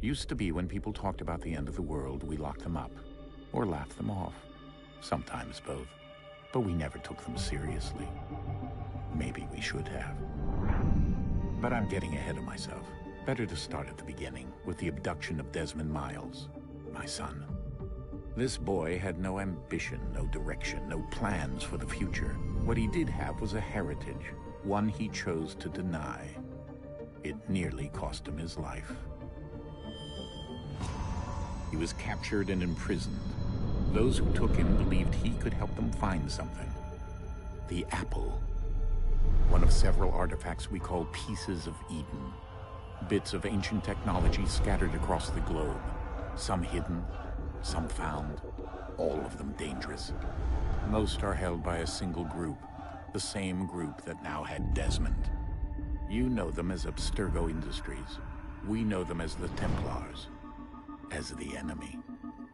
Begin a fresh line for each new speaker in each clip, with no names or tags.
Used to be when people talked about the end of the world, we locked them up. Or laughed them off. Sometimes both. But we never took them seriously. Maybe we should have. But I'm getting ahead of myself. Better to start at the beginning, with the abduction of Desmond Miles, my son. This boy had no ambition, no direction, no plans for the future. What he did have was a heritage, one he chose to deny. It nearly cost him his life. He was captured and imprisoned. Those who took him believed he could help them find something. The apple. One of several artifacts we call pieces of Eden. Bits of ancient technology scattered across the globe. Some hidden, some found, all of them dangerous. Most are held by a single group, the same group that now had Desmond. You know them as Abstergo Industries. We know them as the Templars, as the enemy.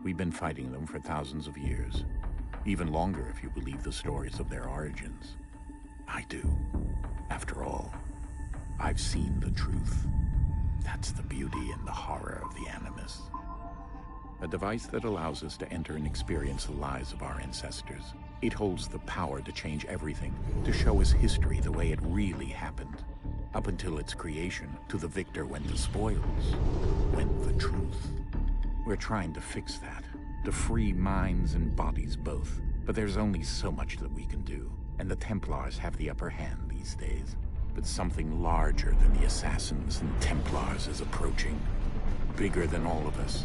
We've been fighting them for thousands of years, even longer if you believe the stories of their origins. I do. After all, I've seen the truth. That's the beauty and the horror of the Animus. A device that allows us to enter and experience the lives of our ancestors. It holds the power to change everything, to show us history the way it really happened. Up until its creation, to the victor went the spoils, went the truth. We're trying to fix that, to free minds and bodies both. But there's only so much that we can do, and the Templars have the upper hand these days. But something larger than the Assassins and Templars is approaching, bigger than all of us.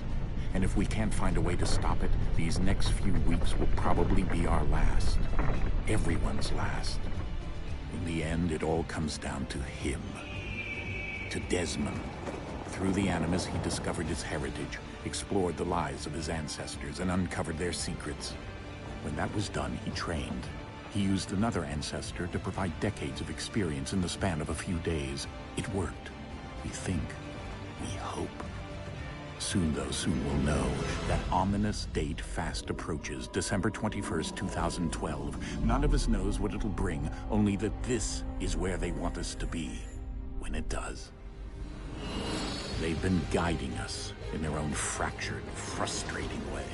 And if we can't find a way to stop it, these next few weeks will probably be our last. Everyone's last. In the end, it all comes down to him. To Desmond. Through the Animus, he discovered his heritage, explored the lives of his ancestors, and uncovered their secrets. When that was done, he trained. He used another ancestor to provide decades of experience in the span of a few days. It worked. We think. We hope. Soon we'll know. That ominous date fast approaches, December 21st, 2012. None of us knows what it'll bring, only that this is where they want us to be, when it does. They've been guiding us in their own fractured, frustrating way.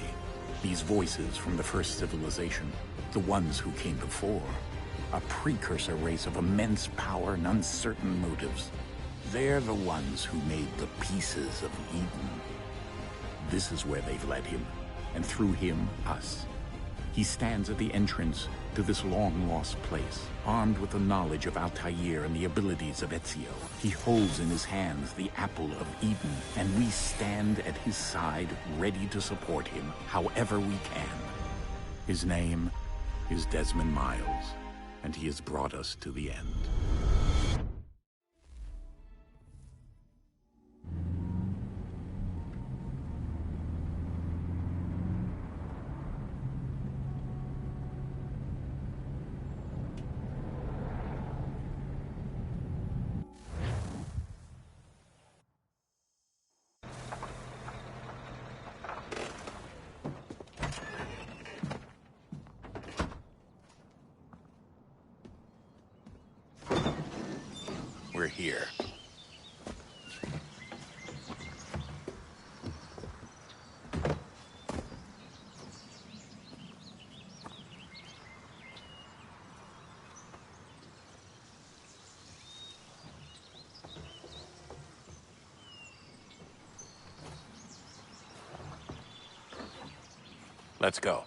These voices from the first civilization, the ones who came before, a precursor race of immense power and uncertain motives. They're the ones who made the pieces of Eden. This is where they've led him, and through him, us. He stands at the entrance to this long-lost place, armed with the knowledge of Altair and the abilities of Ezio. He holds in his hands the apple of Eden, and we stand at his side, ready to support him however we can. His name is Desmond Miles, and he has brought us to the end. We're here. Let's go.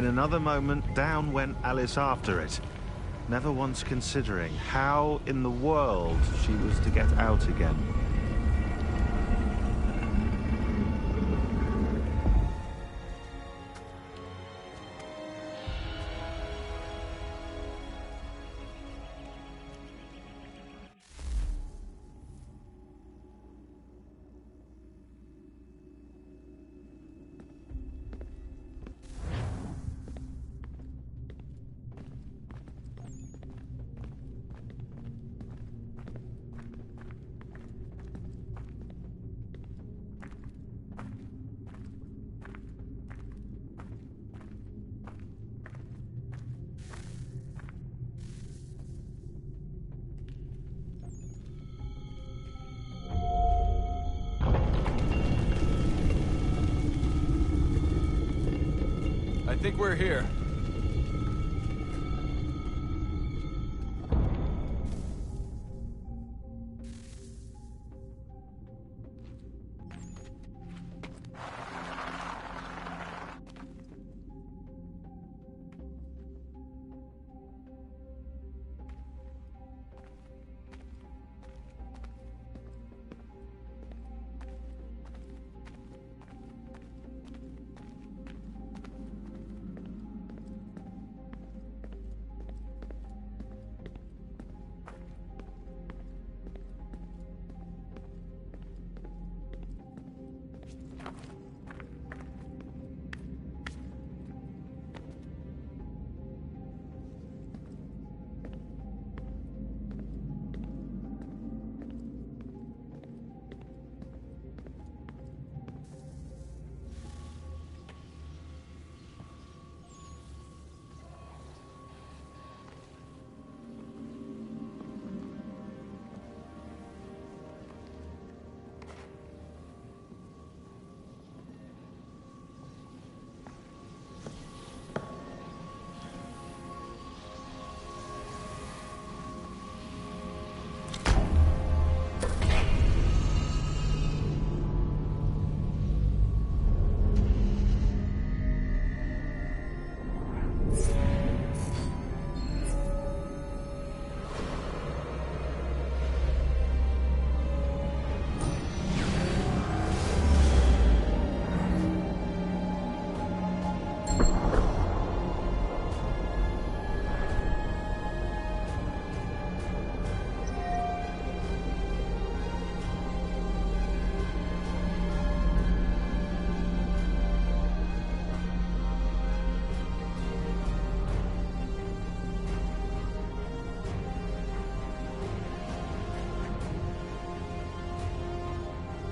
In another moment, down went Alice after it, never once considering how in the world she was to get out again.
I think we're here.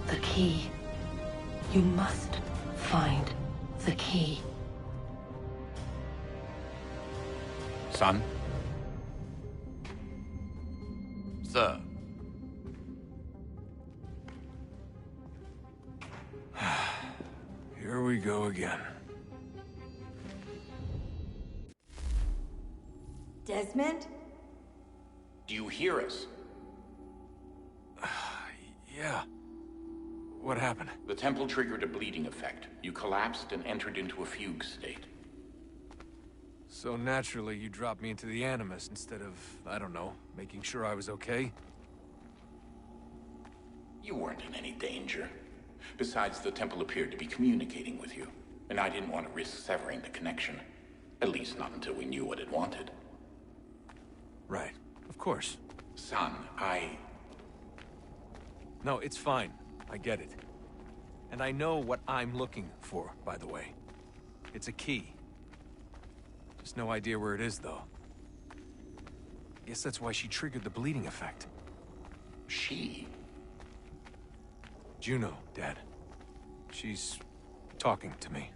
The key. You must find the key.
Son?
Sir. Here we go again.
Desmond?
Do you hear us?
Yeah. What happened?
The temple triggered a bleeding effect. You collapsed and entered into a fugue state.
So naturally, you dropped me into the Animus instead of, I don't know, making sure I was okay?
You weren't in any danger. Besides, the temple appeared to be communicating with you, and I didn't want to risk severing the connection. At least not until we knew what it wanted.
Right. Of course.
Son,
No, it's fine. I get it. And I know what I'm looking for, by the way. It's a key. Just no idea where it is, though. Guess that's why she triggered the bleeding effect.
She?
Juno, Dad. She's talking to me.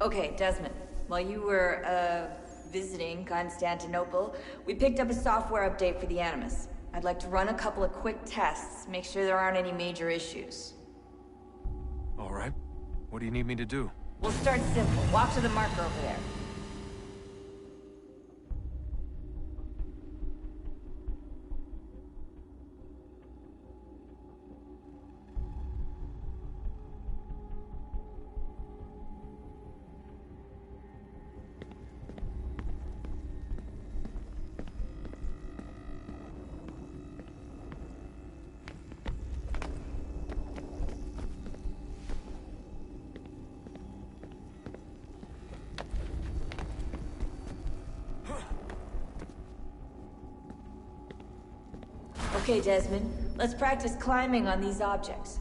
Okay, Desmond. While you were, visiting Constantinople, we picked up a software update for the Animus. I'd like to run a couple of quick tests, make sure there aren't any major issues.
All right. What do you need me to do?
We'll start simple. Walk to the marker over there. Okay, Desmond. Let's practice climbing on these objects.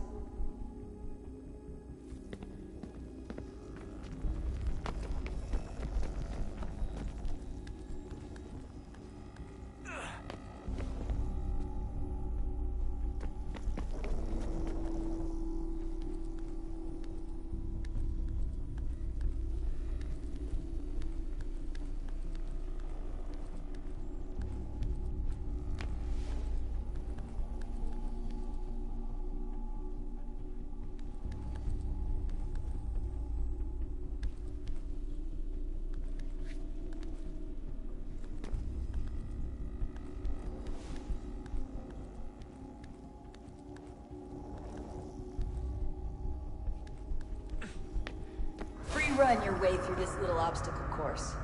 Run your way through this little obstacle course.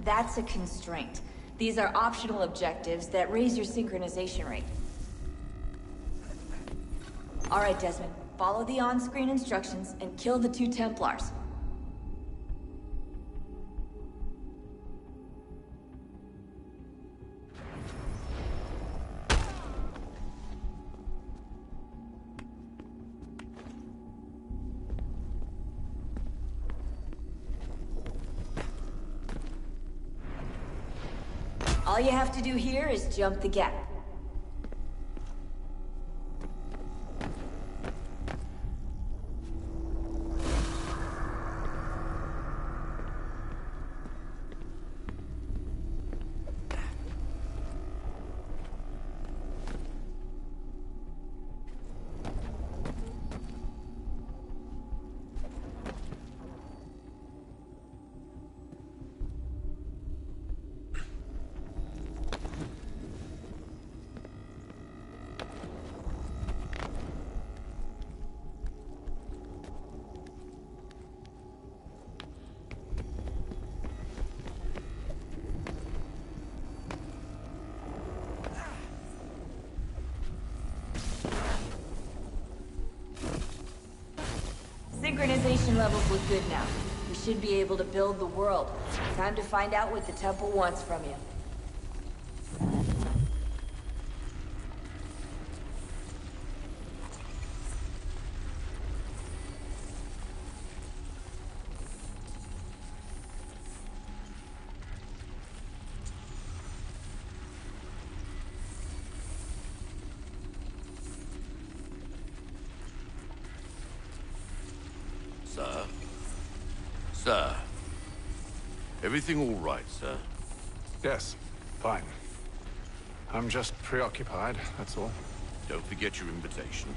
That's a constraint. These are optional objectives that raise your synchronization rate. All right, Desmond. Follow the on-screen instructions and kill the 2 Templars. All you have to do here is jump the gap. Synchronization levels look good now. We should be able to build the world. Time to find out what the temple wants from you.
Sir? Sir? Everything all right, sir?
Yes, fine. I'm just preoccupied, that's all.
Don't forget your invitation.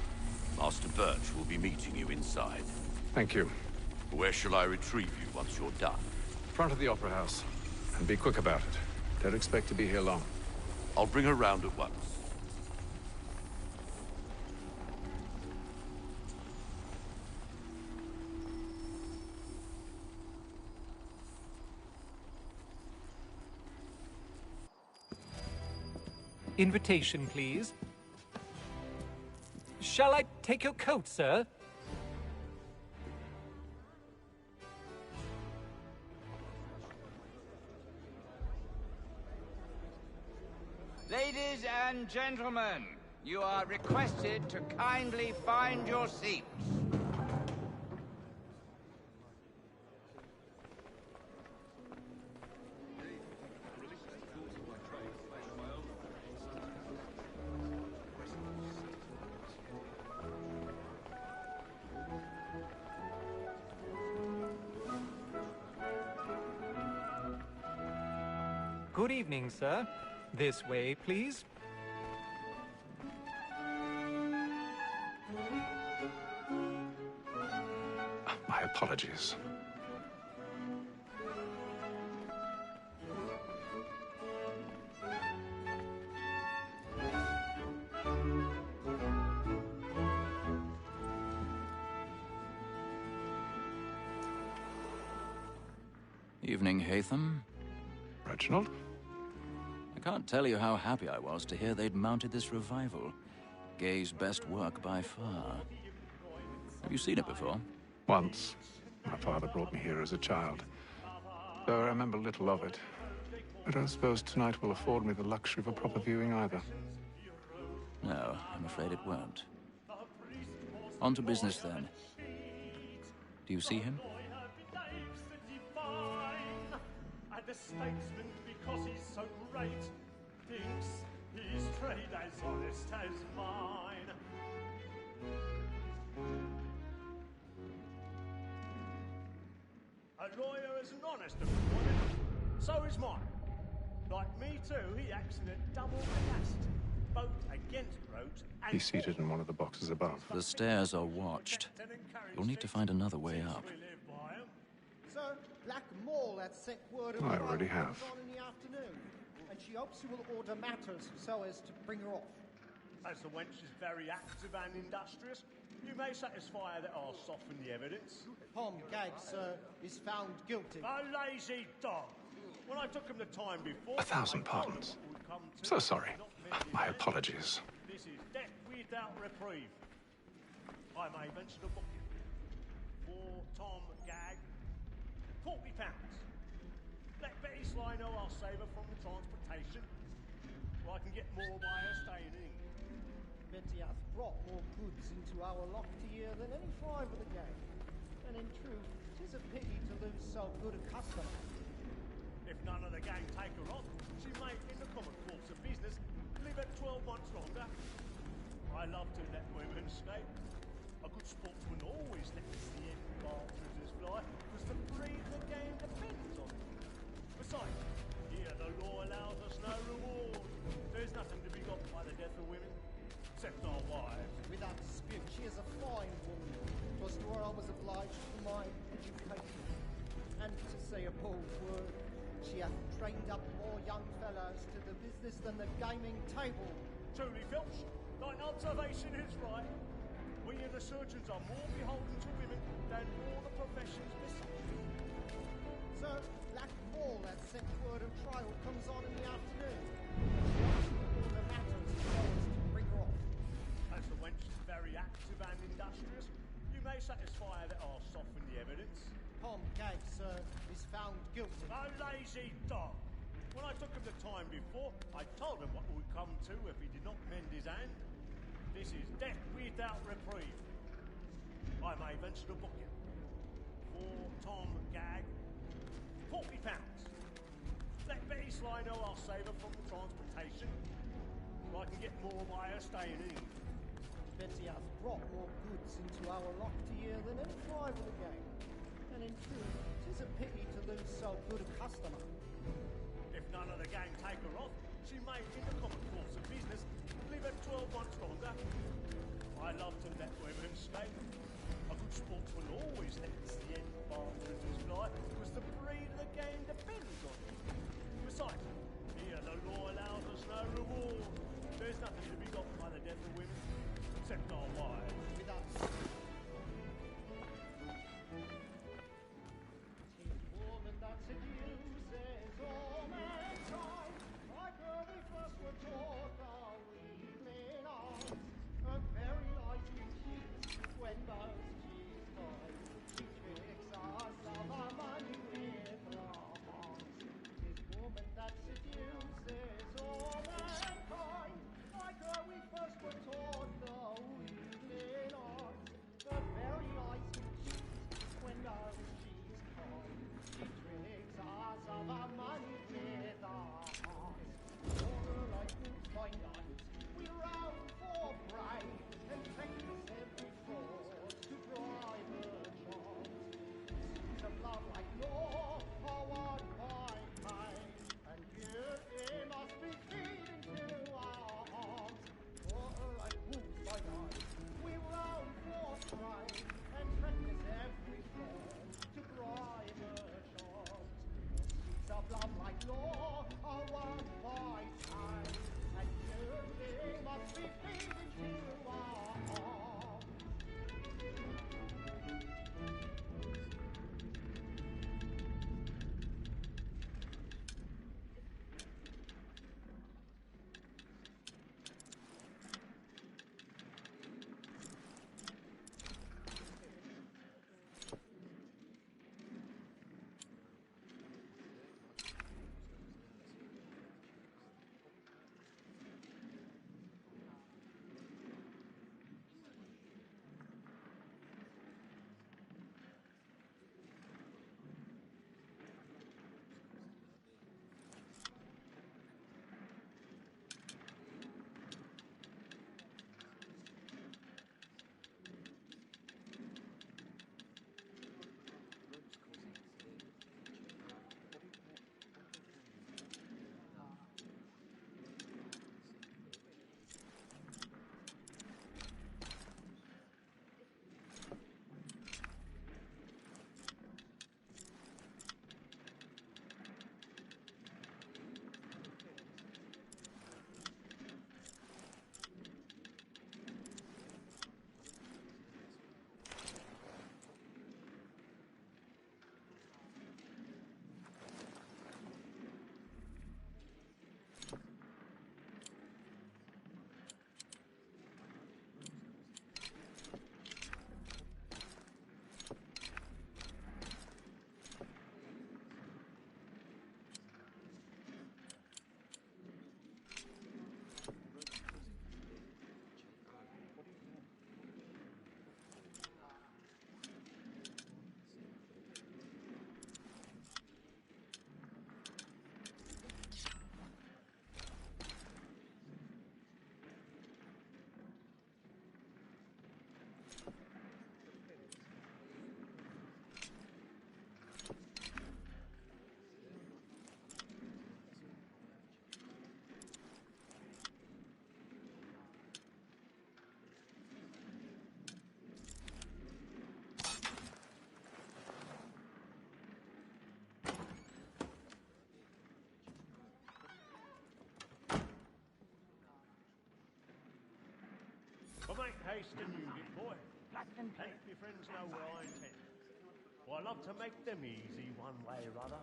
Master Birch will be meeting you inside.
Thank you.
Where shall I retrieve you once you're done?
Front of the Opera House. And be quick about it. Don't expect to be here long.
I'll bring her round at once.
Invitation, please. Shall I take your coat, sir?
Ladies and gentlemen, you are requested to kindly find your seats.
Good evening, sir. This way, please.
My apologies.
Evening, Hatham.
Reginald?
I can't tell you how happy I was to hear they'd mounted this revival. Gay's best work by far. Have you seen it before?
Once. My father brought me here as a child. Though I remember little of it. I don't suppose tonight will afford me the luxury of a proper viewing either.
No, I'm afraid it won't. On to business then. Do you see him?
The statesman, because he's so great, thinks his trade as honest as mine. A lawyer is an honest woman, so is mine. Like me too, he acts in a double capacity, both against rogues and...
He's seated in one of the boxes above.
The stairs are watched. You'll need to find another way up.
Sir, Black Mall has sent word of
I already have.
on in the afternoon, and she hopes you will order matters so as to bring her off.
As the wench is very active and industrious, you may satisfy her that I'll soften the evidence.
Tom Gag, sir, is found guilty.
A lazy dog! When I took him the time before...
1,000 pardons. So sorry. My apologies.
This is death without reprieve. I may venture to book you. For Tom Gag, £40. Let Betty Sly know I'll save her from the transportation, or I can get more by her staying in.
Betty hath brought more goods into our loft here than any five of the gang. And in truth, 'tis a pity to lose so good a customer.
If none of the gang take her on, she may, in the common course of business, live at 12 months longer. I love to let women escape. A good sportsman always lets the end bar through his fly, because the breed of the game depends on it. Besides, here the law allows us no reward. There's nothing to be got by the death of women, except our wives.
Without dispute, she is a fine woman. 'Twas to her I was obliged for my education. And to say a bold word, she hath trained up more young fellows to the business than the gaming table.
Truly, Filch, thine observation is right. We and the surgeons are more beholden to women than all the professions besides.
Sir, Black Mall has sent word of trial comes on in the afternoon. All the matters so as to bring her off.
As the wench is very active and industrious, you may satisfy her that I'll soften the evidence.
Tom Gag, sir, is found guilty.
A lazy dog! When I took him the time before, I told him what would come to if he did not mend his hand. This is death without reprieve. I may venture to book you. For Tom Gag, £40. Let Betty Sly know I'll save her from the transportation, or I can get more by her staying in.
Betty hath brought more goods into our loft here than any five of the gang. And in truth, 'tis a pity to lose so good a customer.
If none of the gang take her off, she may, in the common course of business, live at 12 months longer. I love to let women escape. A good sportsman always lets the end bar through his fly, because the breed of the game depends on it. Besides, here the law allows us no reward. There's nothing to be got by the death of women, except our wives.
Without woman that seduces all mankind, like her we first were taught.
haste and use it, boy. And if your friends know where I intend. Well, I love to make them easy one way or other.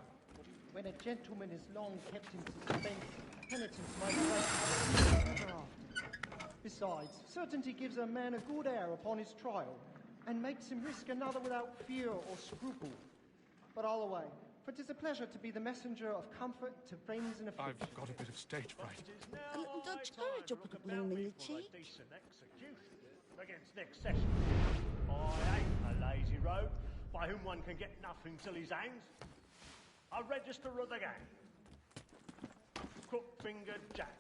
When a gentleman is long kept in suspense, penitence might await ever after. Besides, certainty gives a man a good air upon his trial, and makes him risk another without fear or scruple. But all away, for 'tis a pleasure to be the messenger of comfort to friends in affliction.
I've got a bit of stage fright.
Courage up a bloom in the cheek.
Decent execution against next session. I ain't a lazy rogue by whom one can get nothing till his hands. A register of the gang. Crook-fingered Jack.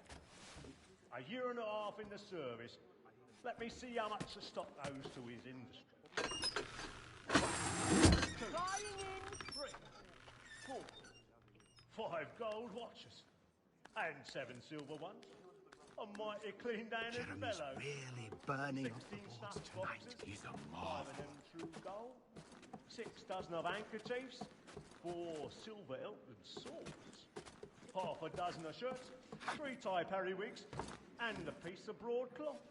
A year and a half in the service. Let me see how much the stock owes to his industry. Flying in 3, 4, 5 gold watches. And 7 silver ones. A mighty clean down and bellow.
Really burning up the
16
boards
snuff
tonight.
boxes,
He's a
5 of
marvel.
them true gold. 6 dozen of handkerchiefs. 4 silver hilted swords. Half a dozen of shirts. 3 tie periwigs. And a piece of broadcloth.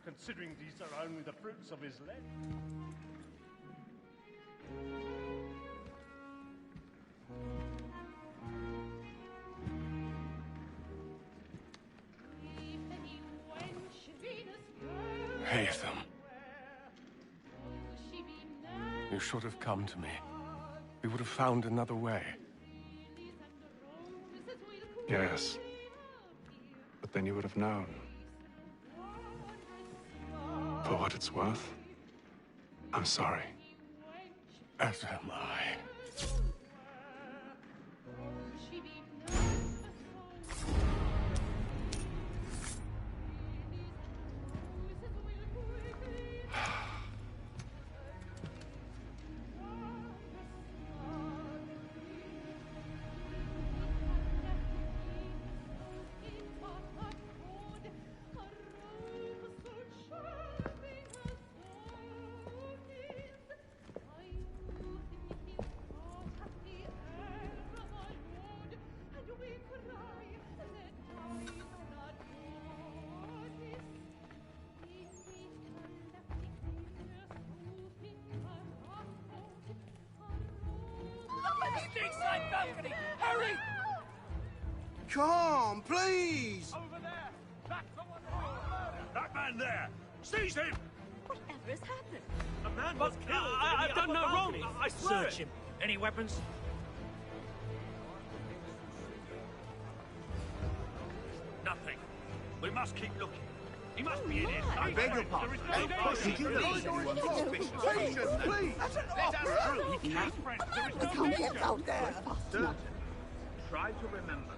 Considering these are only the fruits of his lead.
Haytham. You should have come to me. We would have found another way.
Yes. But then you would have known. For what it's worth, I'm sorry.
As am I.
Hurry!
Come, please!
Over there! That's the one who murdered! That man there! Seize him!
Whatever has happened?
A man was killed!
I've done no wrong! I swear
Search
it.
him! Any weapons? Nothing. We must keep looking. He must be in here.
I beg your pardon. Hey, pussy, you don't see anyone suspicious. Please, please!
Let us through! He can't. There is no
Can't
danger.
get out there fast enough.
Try to remember.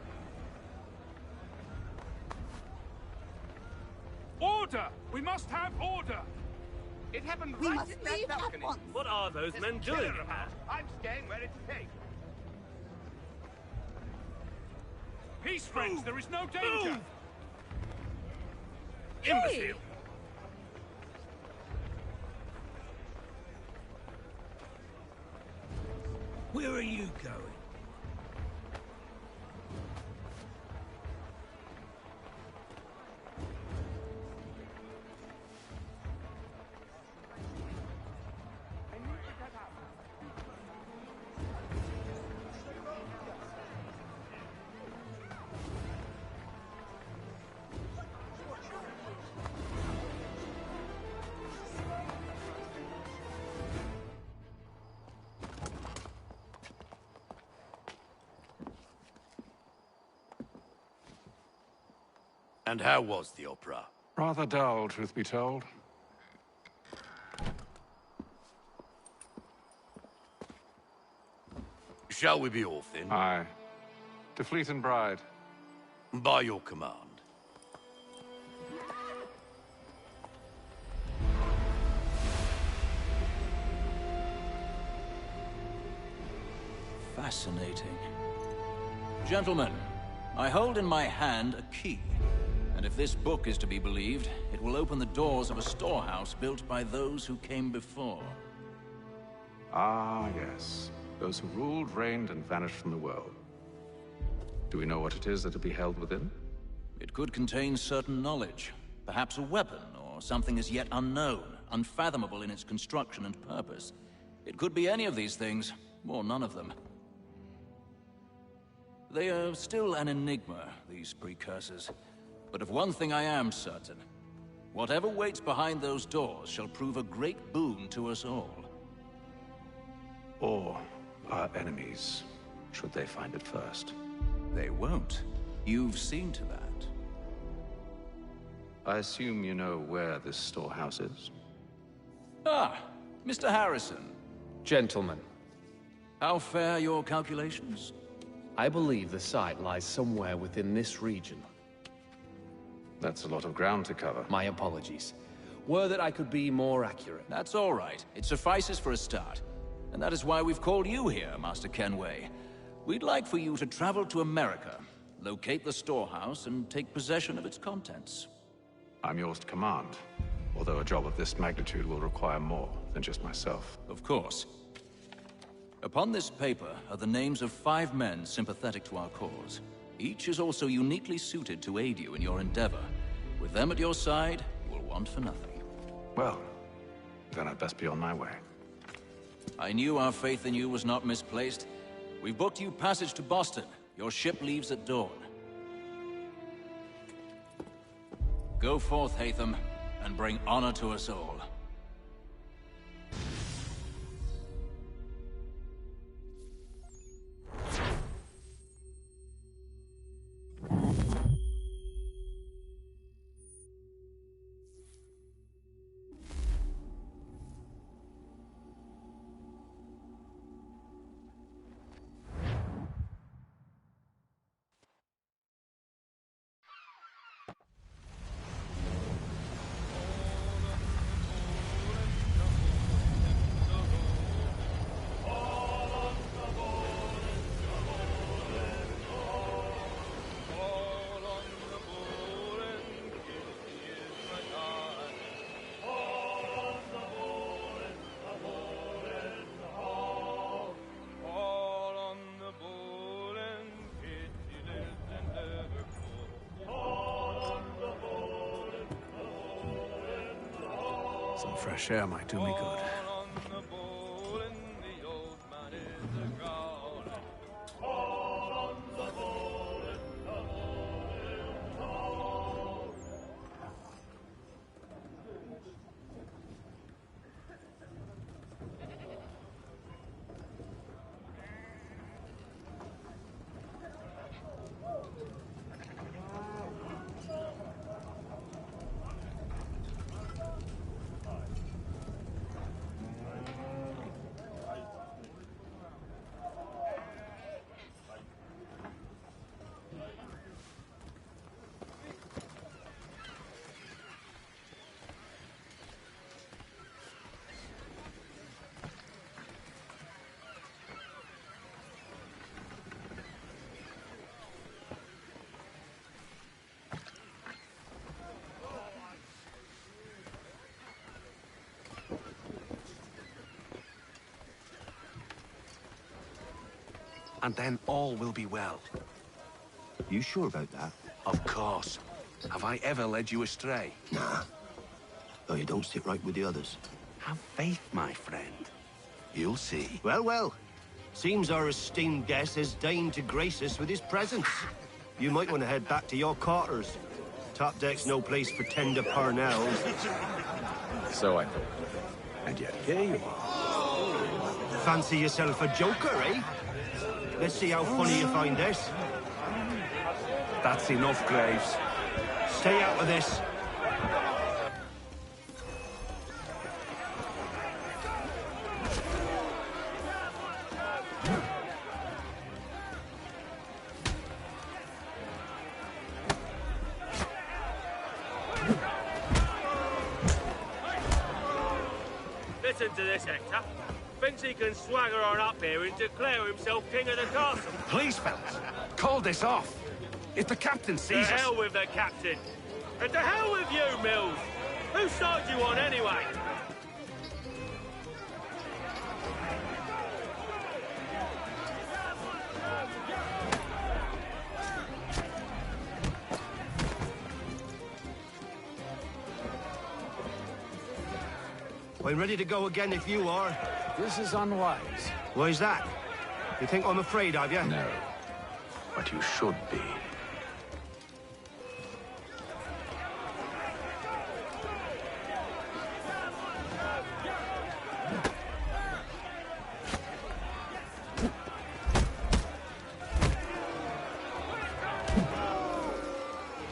Order! We must have order!
It happened
We
right
must
in that
leave at
balcony.
once.
What are those men
There's a
doing?
killer about. I'm staying where it's safe.
Peace, friends! There is no danger!
Imbecile!
Where are you going?
And how was the opera?
Rather dull, truth be told.
Shall we be off then?
Aye. To Fleet and Bride.
By your command.
Fascinating. Gentlemen, I hold in my hand a key. And if this book is to be believed, it will open the doors of a storehouse built by those who came before.
Ah, yes. Those who ruled, reigned, and vanished from the world. Do we know what it is that will be held within?
It could contain certain knowledge, Perhaps a weapon, or something as yet unknown, unfathomable in its construction and purpose. It could be any of these things, or none of them. They are still an enigma, these precursors. But of one thing I am certain. Whatever waits behind those doors shall prove a great boon to us all.
Or our enemies, should they find it first.
They won't. You've seen to that.
I assume you know where this storehouse is?
Ah, Mr. Harrison.
Gentlemen.
How fare your calculations?
I believe the site lies somewhere within this region.
That's a lot of ground to cover.
My apologies. Were that I could be more accurate.
That's all right. It suffices for a start. And that is why we've called you here, Master Kenway. We'd like for you to travel to America, locate the storehouse, and take possession of its contents.
I'm yours to command, although a job of this magnitude will require more than just myself.
Of course. Upon this paper are the names of 5 men sympathetic to our cause. Each is also uniquely suited to aid you in your endeavor. With them at your side, you will want for nothing.
Well, then I'd best be on my way.
I knew our faith in you was not misplaced. We've booked you passage to Boston. Your ship leaves at dawn. Go forth, Hatham, and bring honor to us all.
Some fresh air might do me good.
And then all will be well.
You sure about that?
Of course. Have I ever led you astray?
Nah. Though you don't sit right with the others.
Have faith, my friend. You'll see.
Well, well. Seems our esteemed guest has deigned to grace us with his presence. You might want to head back to your quarters. Top deck's no place for tender parnells.
So I thought. And yet here you are.
Fancy yourself a joker, eh? Let's see how funny you find this.
That's enough, Graves.
Stay out of this.
Listen to this, Hector. Thinks he can swagger on up here and declare himself king of the castle.
Please, fellas, call this off. If the captain sees us...
To hell with the captain. And to hell with you, Mills. Whose side you on, anyway?
I'm ready to go again if you are.
This is unwise.
Why's that? You think I'm afraid of you?
No, but you should be.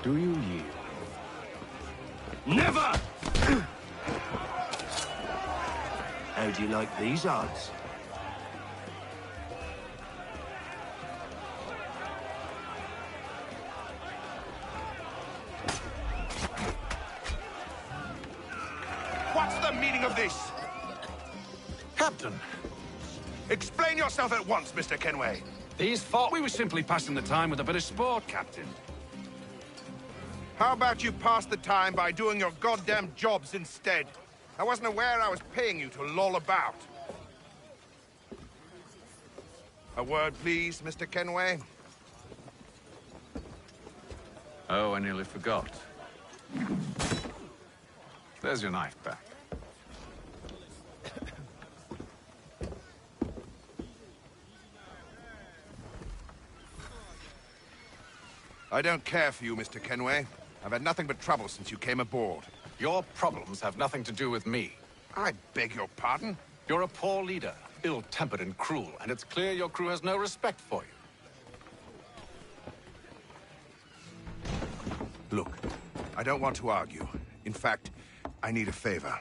Do you yield?
Never! How do you like these odds?
What's the meaning of this?
Captain!
Explain yourself at once, Mr. Kenway.
These thought we were simply passing the time with a bit of sport, Captain.
How about you pass the time by doing your goddamn jobs instead? I wasn't aware I was paying you to loll about. A word, please, Mr. Kenway.
Oh, I nearly forgot. There's your knife back.
I don't care for you, Mr. Kenway. I've had nothing but trouble since you came aboard.
Your problems have nothing to do with me.
I beg your pardon?
You're a poor leader, ill-tempered and cruel, and it's clear your crew has no respect for you.
Look, I don't want to argue. In fact, I need a favor.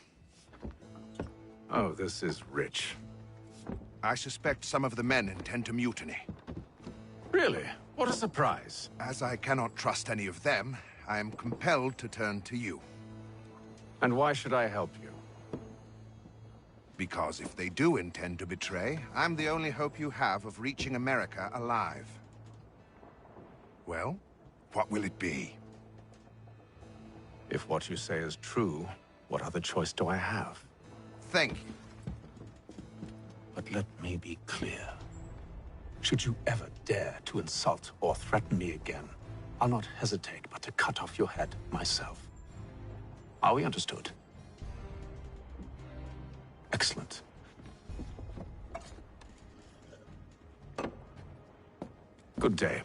Oh, this is rich.
I suspect some of the men intend to mutiny.
Really? What a surprise.
As I cannot trust any of them, I am compelled to turn to you.
And why should I help you?
Because if they do intend to betray, I'm the only hope you have of reaching America alive. Well, what will it be?
If what you say is true, what other choice do I have?
Thank you.
But let me be clear. Should you ever dare to insult or threaten me again, I'll not hesitate but to cut off your head myself. Are we understood? Excellent. Good day.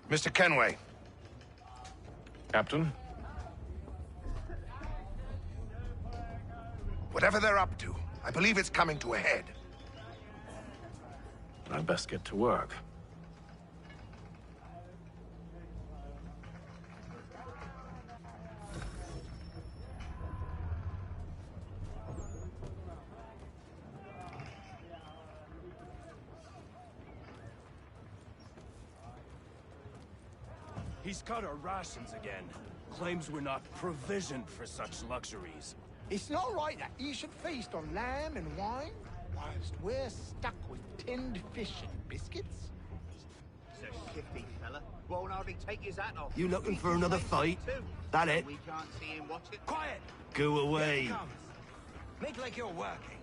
Mr. Kenway.
Captain?
Whatever they're up to, I believe it's coming to a head.
I'd best get to work.
He's cut our rations again. Claims we're not provisioned for such luxuries.
It's not right that you should feast on lamb and wine, whilst we're stuck with tinned fish and biscuits.
He's a shifty fella. Won't hardly take his hat off.
You looking for another fight? That it?
We can't see him watch it.
Quiet!
Go away.
Make like you're working.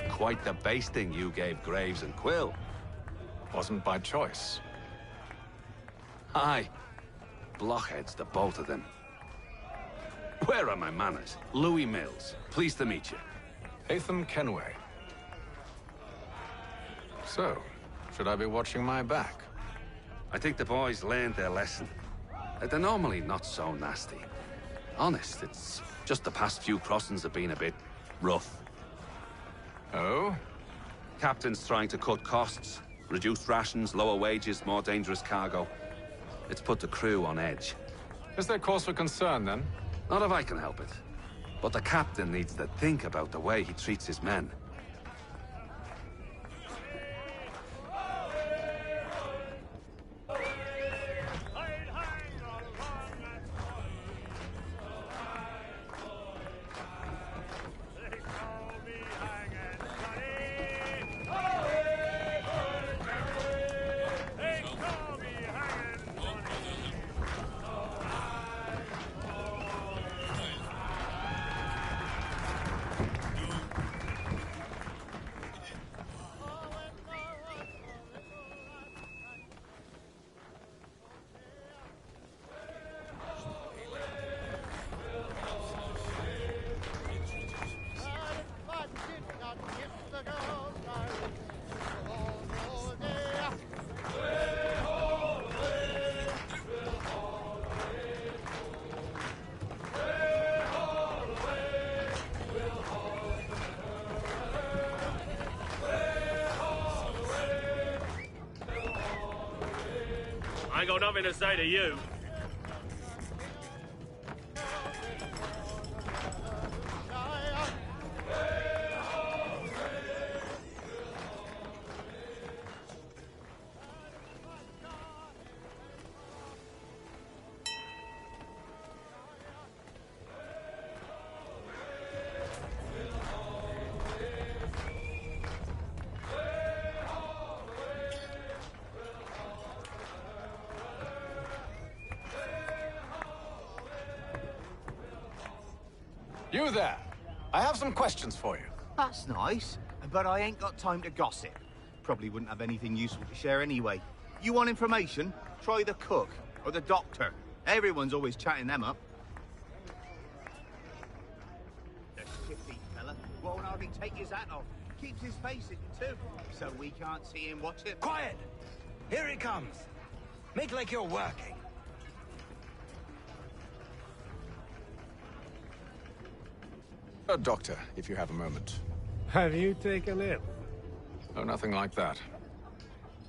Quite the basting you gave Graves and Quill.
Wasn't by choice.
Aye. Blockheads, the both of them. Where are my manners? Louis Mills. Pleased to meet you.
Hatham Kenway. So, should I be watching my back?
I think the boys learned their lesson. They're normally not so nasty. Honest, it's just the past few crossings have been a bit rough.
Oh?
Captain's trying to cut costs. Reduced rations, lower wages, more dangerous cargo. It's put the crew on edge.
Is there cause for concern, then?
Not if I can help it. But the captain needs to think about the way he treats his men.
I ain't got nothing to say to you.
You there. I have some questions for you.
That's nice, but I ain't got time to gossip. Probably wouldn't have anything useful to share anyway. You want information? Try the cook or the doctor. Everyone's always chatting them up. The shifty fella won't hardly take his hat off. Keeps his face hidden too, so we can't see him watch him.
Quiet! Here he comes. Make like you're working.
Doctor, if you have a moment.
Have you taken ill?
Oh, nothing like that.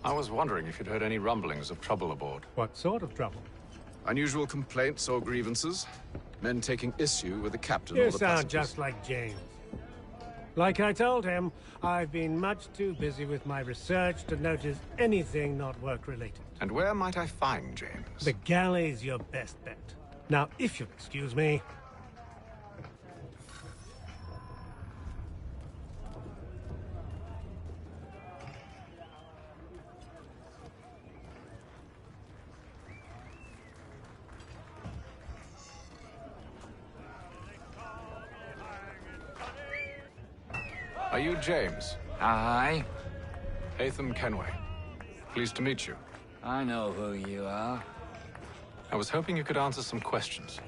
I was wondering if you'd heard any rumblings of trouble aboard.
What sort of trouble?
Unusual complaints or grievances? Men taking issue with the captain
You
or the
sound
passengers?
just like James. Like I told him, I've been much too busy with my research to notice anything not work-related.
And where might I find James?
The galley's your best bet. Now, if you'll excuse me...
Are you James?
Aye.
Hatham Kenway. Pleased to meet you.
I know who you are.
I was hoping you could answer some questions.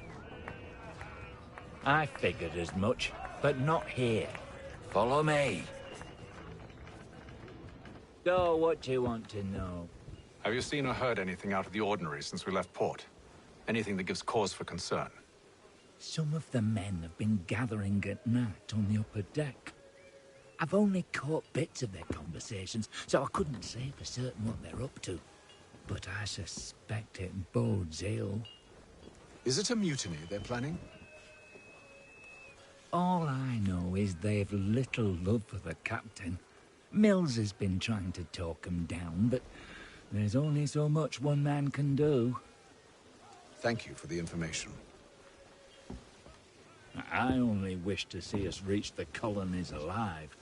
I figured as much, but not here. Follow me. So, what do you want to know?
Have you seen or heard anything out of the ordinary since we left port? Anything that gives cause for concern?
Some of the men have been gathering at night on the upper deck. I've only caught bits of their conversations, so I couldn't say for certain what they're up to. But I suspect it bodes ill.
Is it a mutiny they're planning?
All I know is they've little love for the captain. Mills has been trying to talk him down, but there's only so much one man can do.
Thank you for the information.
I only wish to see us reach the colonies alive.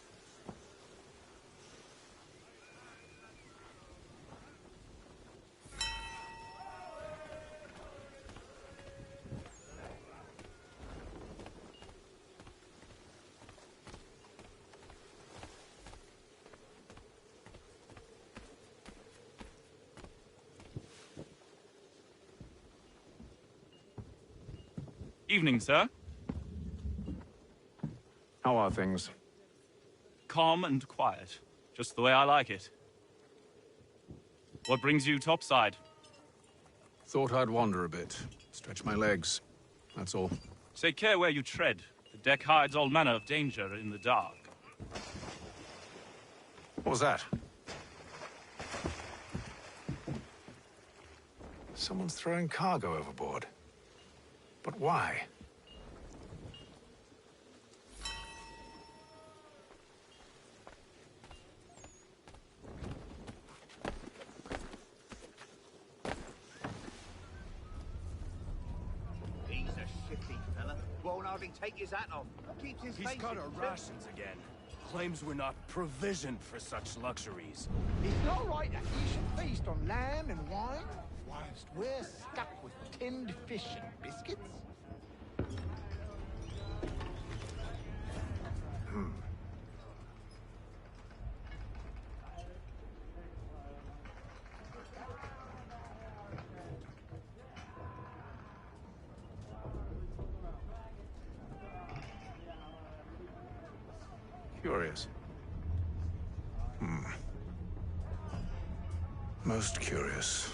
Evening, sir.
How are things?
Calm and quiet. Just the way I like it. What brings you topside?
Thought I'd wander a bit. Stretch my legs. That's all.
Take care where you tread. The deck hides all manner of danger in the dark.
What was that? Someone's throwing cargo overboard. But why?
He's a shifty fella. Won't hardly take his hat off. Keeps his
He's
face
cut
in
our
check.
rations again. Claims we're not provisioned for such luxuries.
It's not right that you should feast on lamb and wine, whilst we're stuck with tinned fish and biscuits.
Curious. Most curious.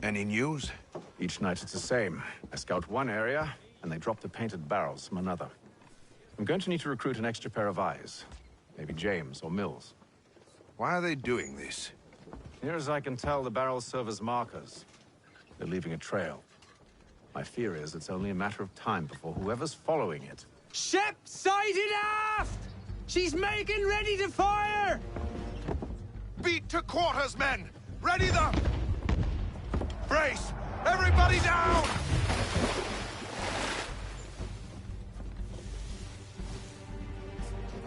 Any news?
Each night it's the same. I scout one area, and they drop the painted barrels from another. I'm going to need to recruit an extra pair of eyes. Maybe James or Mills.
Why are they doing this?
Near as I can tell, the barrels serve as markers. They're leaving a trail. My fear is it's only a matter of time before whoever's following it...
Ship sighted aft! She's making ready to fire!
Beat to quarters, men! Ready them! Brace! Everybody down!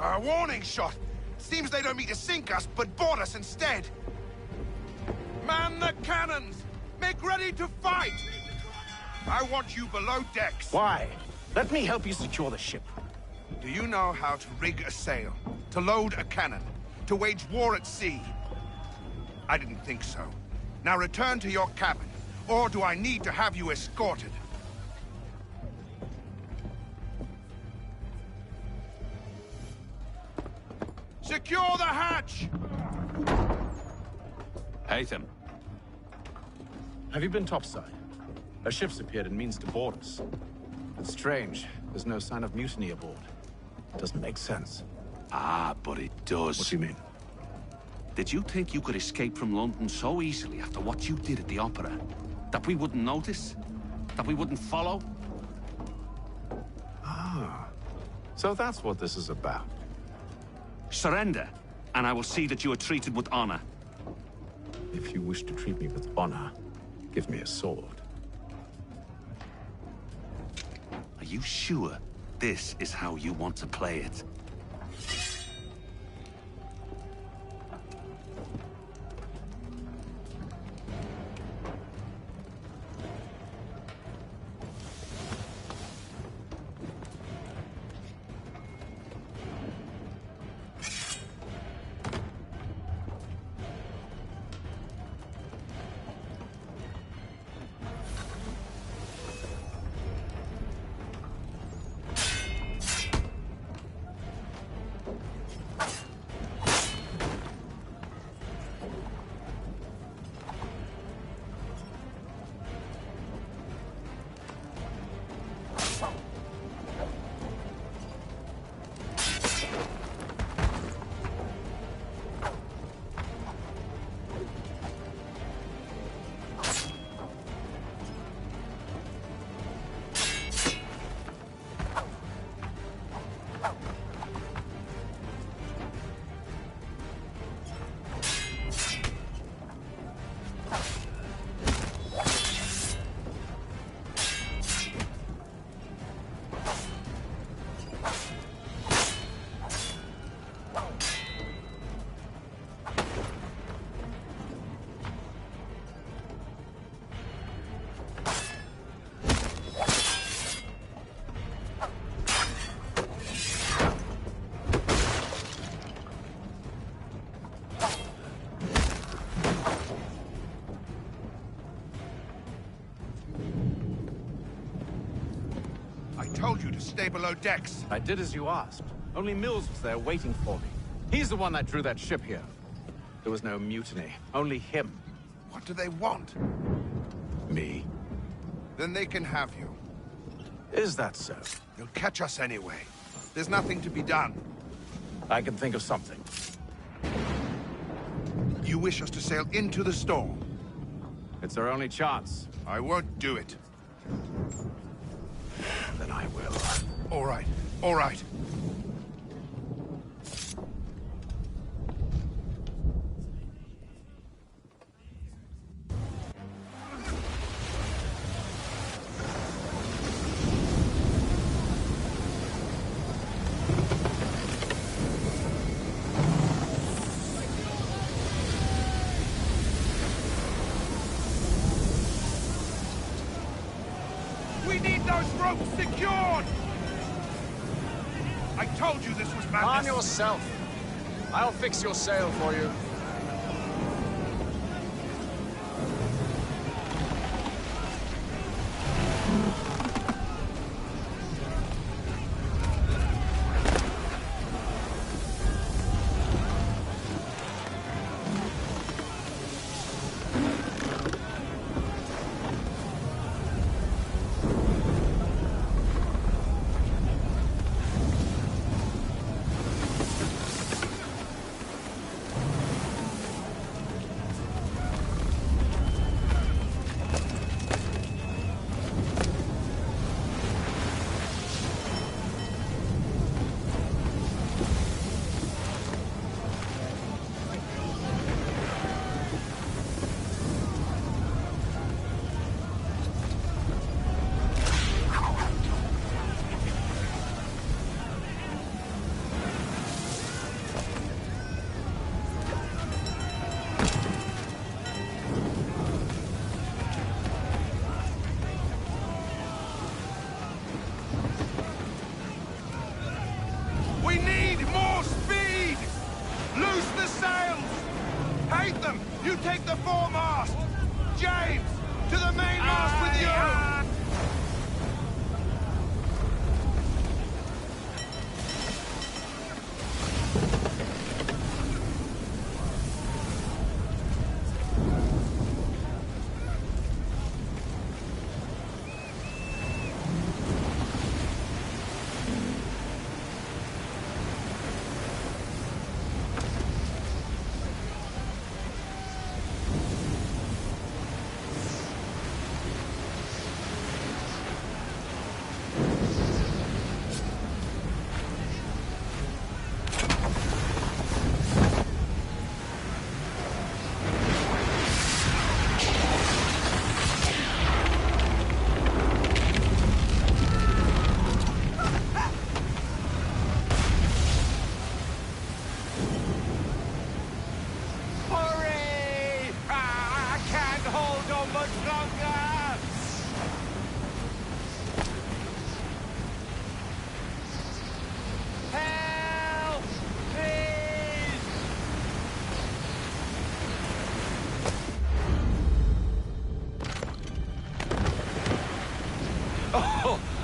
A warning shot! Seems they don't mean to sink us, but board us instead! Man the cannons! Make ready to fight! I want you below decks.
Why? Let me help you secure the ship.
Do you know how to rig a sail? To load a cannon? To wage war at sea? I didn't think so. Now return to your cabin, or do I need to have you escorted? Secure the hatch!
Haytham.
Have you been topside? A ship's appeared and means to board us. It's strange. There's no sign of mutiny aboard. It doesn't make sense.
Ah, but it does.
What do you mean?
Did you think you could escape from London so easily after what you did at the opera? That we wouldn't notice? That we wouldn't follow?
Ah. So that's what this is about.
Surrender, and I will see that you are treated with honor.
If you wish to treat me with honor, give me a sword.
Are you sure this is how you want to play it?
to stay below decks.
I did as you asked. Only Mills was there waiting for me. He's the one that drew that ship here. There was no mutiny, only him.
What do they want?
Me.
Then they can have you.
Is that so?
They'll catch us anyway. There's nothing to be done.
I can think of something.
You wish us to sail into the storm?
It's our only chance.
I won't do it.
Then I will.
All right. All right. We need those ropes secured! I told you this was madness.
Arm yourself. I'll fix your sail for you.
We need more speed! Loose the sails! Hate them! You take the foremast! James! To the mainmast with you!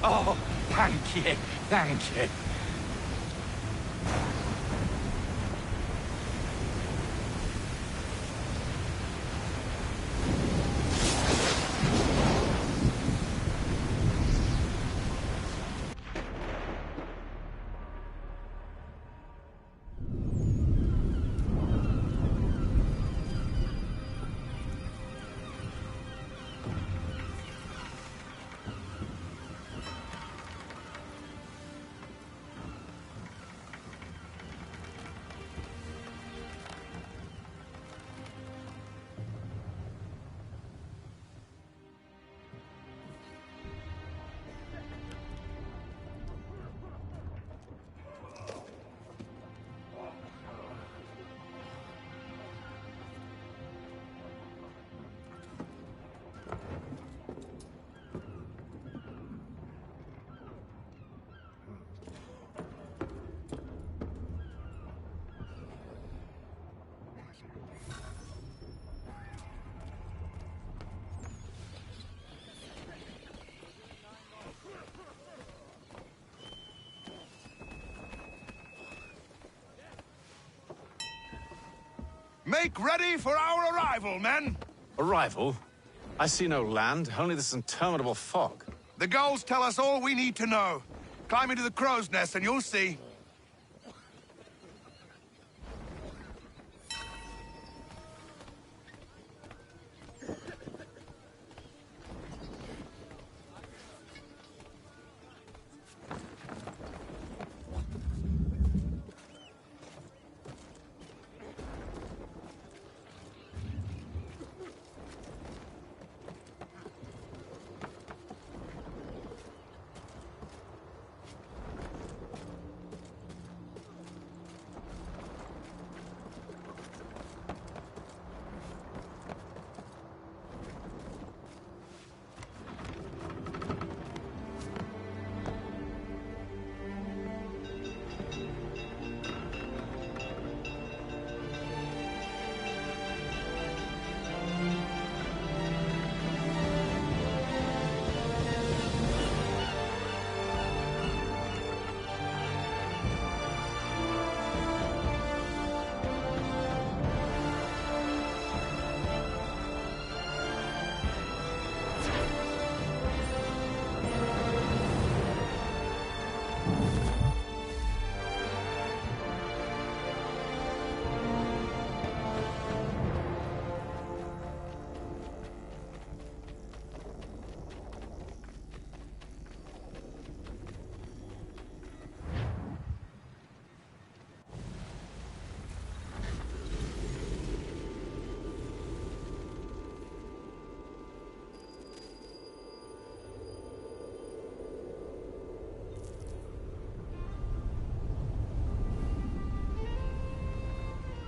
Oh, thank you, thank you.
Make ready for our arrival, men!
Arrival? I see no land, only this interminable fog.
The gulls tell us all we need to know. Climb into the crow's nest and you'll see.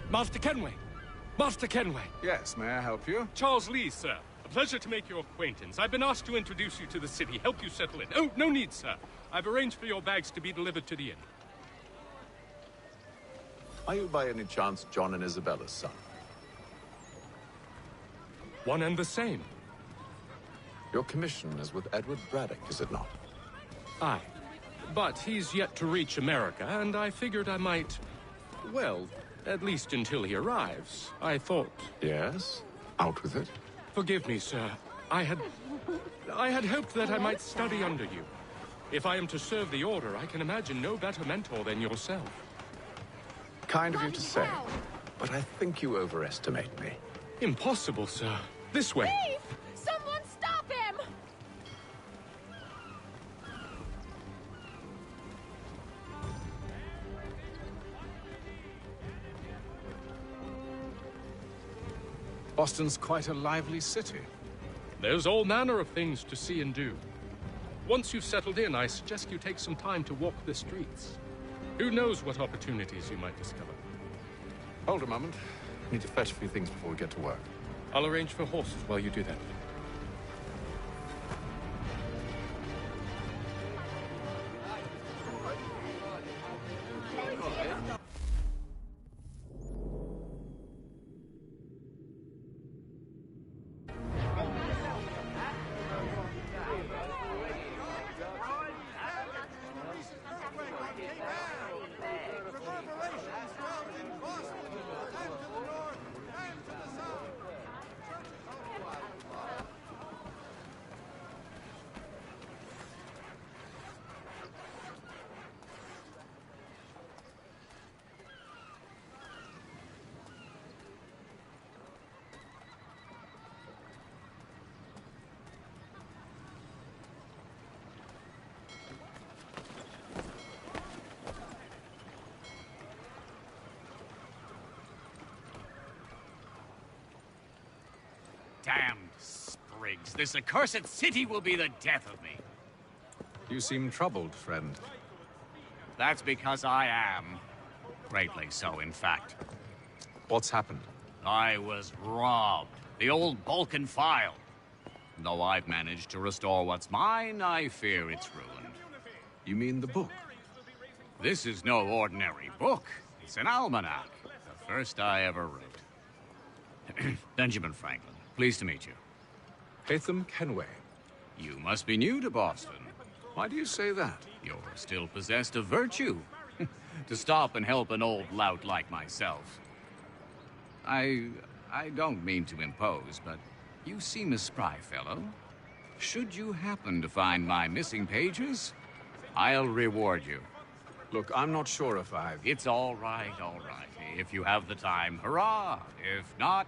Master Kenway! Master Kenway!
Yes, may I help you?
Charles Lee, sir. A pleasure to make your acquaintance. I've been asked to introduce you to the city, help you settle in. Oh, no need, sir. I've arranged for your bags to be delivered to the inn.
Are you by any chance John and Isabella's son?
One and the same.
Your commission is with Edward Braddock, is it not?
Aye. But he's yet to reach America, and I figured I might... Well, at least until he arrives. I thought...
Yes? Out with it.
Forgive me, sir. I had hoped that I might study under you. If I am to serve the Order, I can imagine no better mentor than yourself.
Kind of you to say, but I think you overestimate me.
Impossible, sir. This way.
Thief! Someone stop him!
Boston's quite a lively city.
There's all manner of things to see and do. Once you've settled in, I suggest you take some time to walk the streets. Who knows what opportunities you might discover.
Hold a moment. I need to fetch a few things before we get to work.
I'll arrange for horses while you do that.
Damned sprigs. This accursed city will be the death of me.
You seem troubled, friend.
That's because I am. Greatly so, in fact.
What's happened?
I was robbed. The old Balkan file. Though I've managed to restore what's mine, I fear it's ruined.
You mean the book?
This is no ordinary book. It's an almanac. The first I ever wrote. Benjamin Franklin. Pleased to meet you.
Hatham Kenway.
You must be new to Boston.
Why do you say that?
You're still possessed of virtue. To stop and help an old lout like myself. I don't mean to impose, but you seem a spry fellow. Should you happen to find my missing pages, I'll reward you.
Look, I'm not sure if I've...
It's all right, all right. If you have the time, hurrah! If not,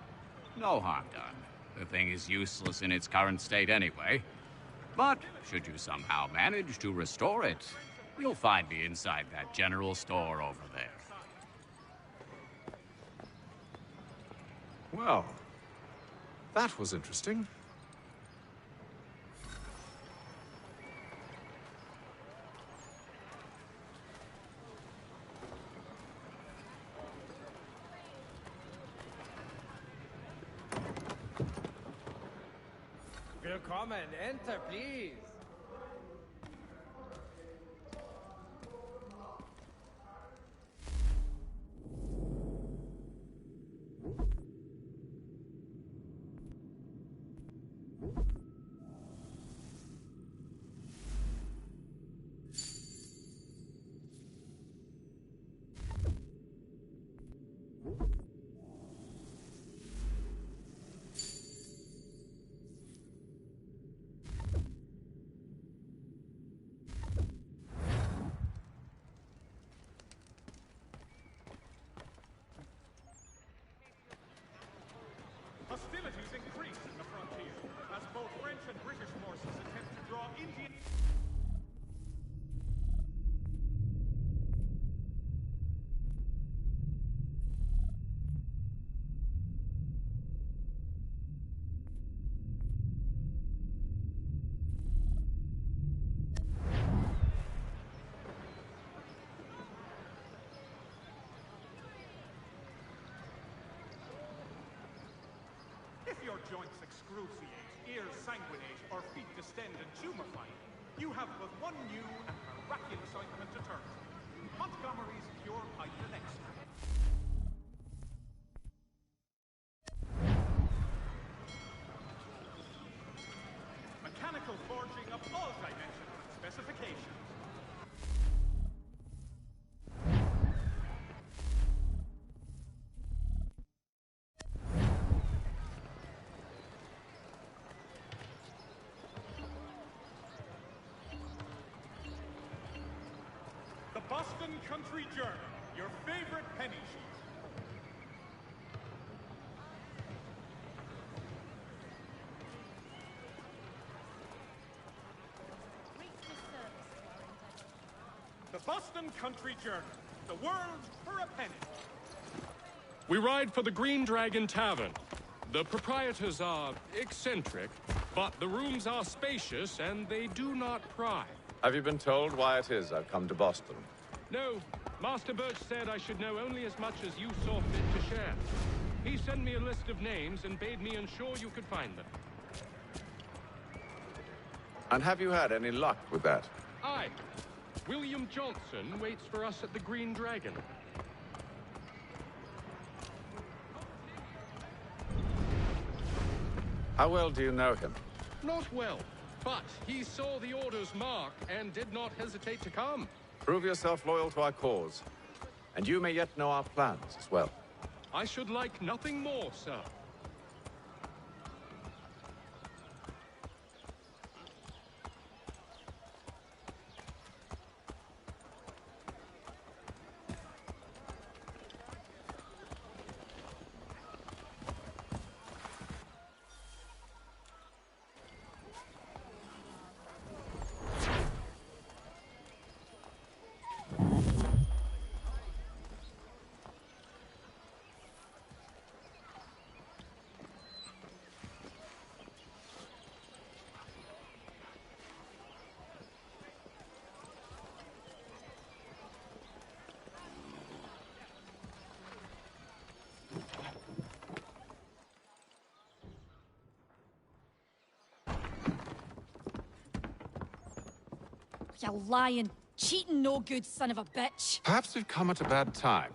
no harm done. The thing is useless in its current state anyway. But should you somehow manage to restore it, you'll find me inside that general store over there.
Well, that was interesting.
Willkommen, enter, please.
Hostilities increase in the frontier as both French and British forces attempt to draw Indian... If your joints excruciate, ears sanguinate, or feet distend and tumefy, you have but one new and miraculous ointment to turn to. Montgomery's Pure Python Extract. Mechanical forging of all dimensions and specifications. The Boston Country Journal, your favorite penny sheet. The Boston Country Journal, the world for a penny.
We ride for the Green Dragon Tavern. The proprietors are eccentric, but the rooms are spacious and they do not pry.
Have you been told why it is I've come to Boston?
No, Master Birch said I should know only as much as you saw fit to share. He sent me a list of names and bade me ensure you could find them.
And have you had any luck with that?
Aye. William Johnson waits for us at the Green Dragon.
How well do you know him?
Not well, but he saw the order's mark and did not hesitate to come.
Prove yourself loyal to our cause, and you may yet know our plans as well.
I should like nothing more, sir.
You lying, cheating, no good son of a bitch.
Perhaps we've come at a bad time.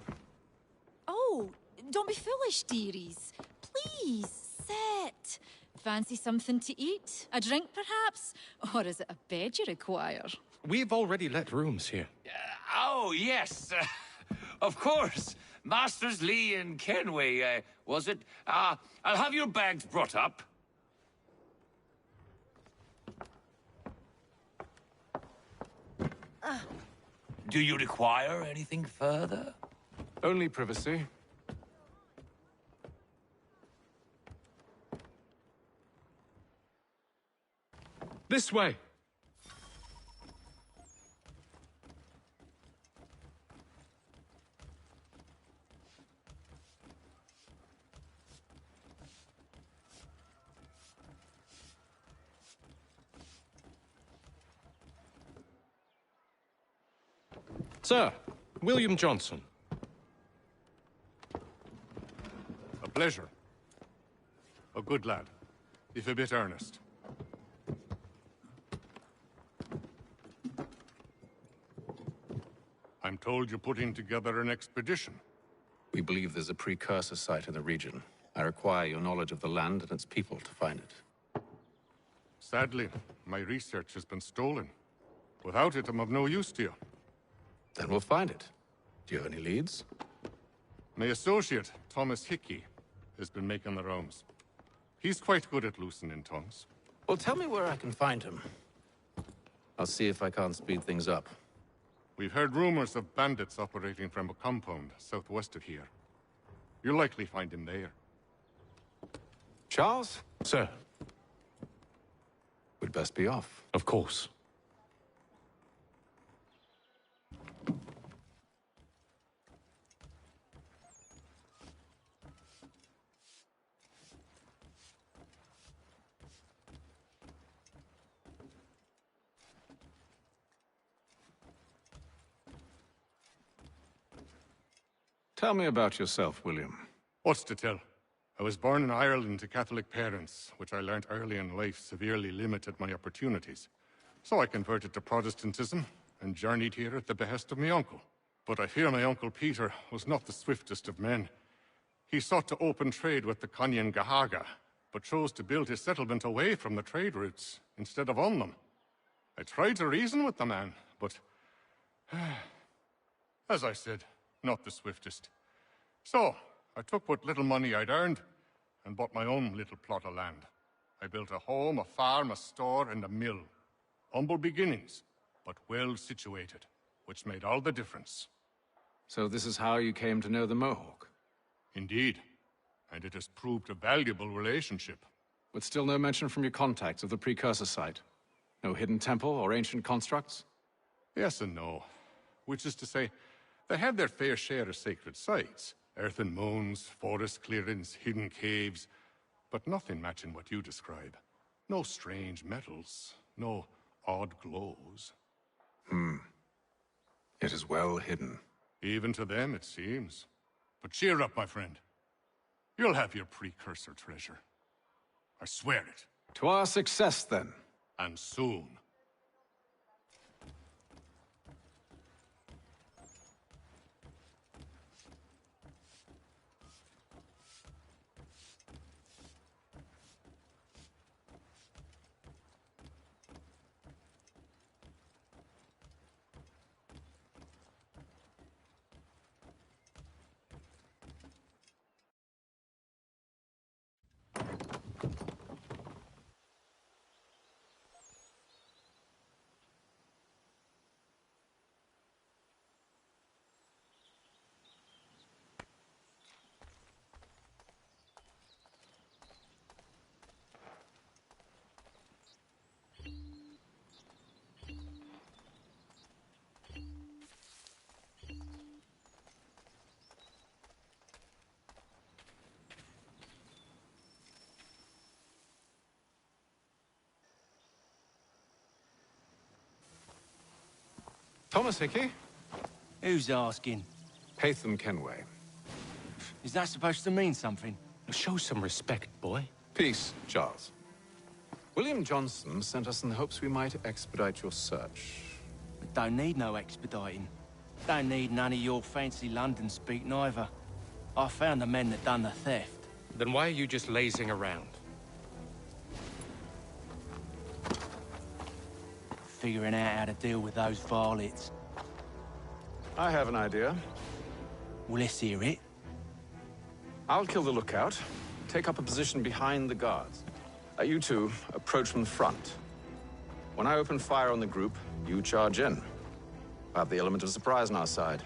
Oh, don't be foolish, dearies. Please, sit. Fancy something to eat? A drink, perhaps? Or is it a bed you require?
We've already let rooms here.
Oh, yes. Of course. Masters Lee and Kenway, was it? I'll have your bags brought up. Do you require anything further?
Only privacy.
This way! Sir, William Johnson.
A pleasure. A good lad, if a bit earnest. I'm told you're putting together an expedition.
We believe there's a precursor site in the region. I require your knowledge of the land and its people to find it.
Sadly, my research has been stolen. Without it, I'm of no use to you.
Then we'll find it. Do you have any leads?
My associate, Thomas Hickey, has been making the rounds. He's quite good at loosening tongues.
Well, tell me where I can find him. I'll see if I can't speed things up.
We've heard rumors of bandits operating from a compound southwest of here. You'll likely find him there.
Charles?
Sir.
We'd best be off.
Of course.
Tell me about yourself, William.
What's to tell? I was born in Ireland to Catholic parents, which I learned early in life severely limited my opportunities. So I converted to Protestantism and journeyed here at the behest of my uncle. But I fear my uncle Peter was not the swiftest of men. He sought to open trade with the Conyan Gahaga, but chose to build his settlement away from the trade routes instead of on them. I tried to reason with the man, but as I said, not the swiftest. So, I took what little money I'd earned and bought my own little plot of land. I built a home, a farm, a store, and a mill. Humble beginnings, but well situated, which made all the difference.
So this is how you came to know the Mohawk?
Indeed, and it has proved a valuable relationship.
But still no mention from your contacts of the precursor site? No hidden temple or ancient constructs?
Yes and no. Which is to say, they had their fair share of sacred sites. Earthen mounds, forest clearings, hidden caves. But nothing matching what you describe. No strange metals, no odd glows.
It is well hidden.
Even to them, it seems. But cheer up, my friend. You'll have your precursor treasure. I swear it.
To our success, then.
And soon.
Thomas Hickey?
Who's asking?
Haytham Kenway.
Is that supposed to mean something?
Show some respect, boy.
Peace, Charles. William Johnson sent us in the hopes we might expedite your search.
We don't need no expediting. Don't need none of your fancy London speak neither. I found the men that done the theft.
Then why are you just lazing around?
Figuring out how to deal with those varlets.
I have an idea.
Well, let's hear it.
I'll kill the lookout. Take up a position behind the guards. You two approach from the front. When I open fire on the group, you charge in. I have the element of surprise on our side.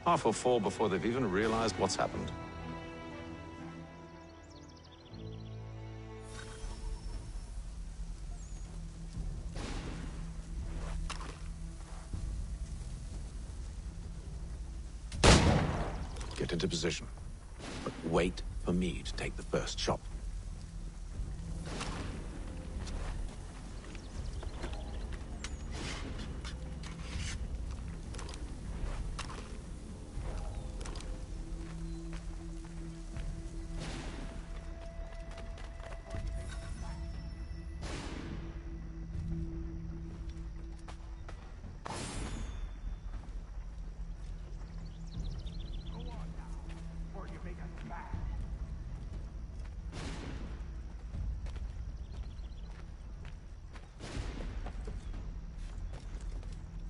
Half will fall before they've even realized what's happened. Get into position. But wait for me to take the first shot.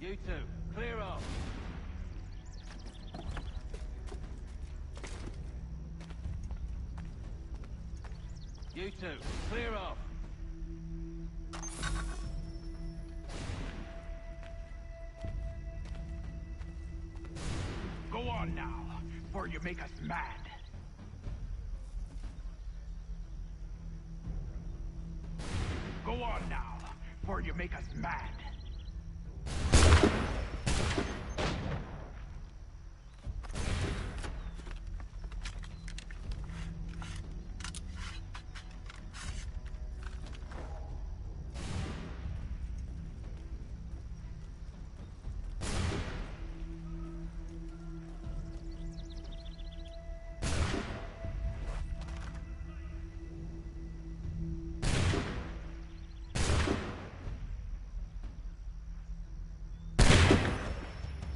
You two, clear off. You two, clear off.
Go on now, before you make us mad. Go on now, before you make us mad.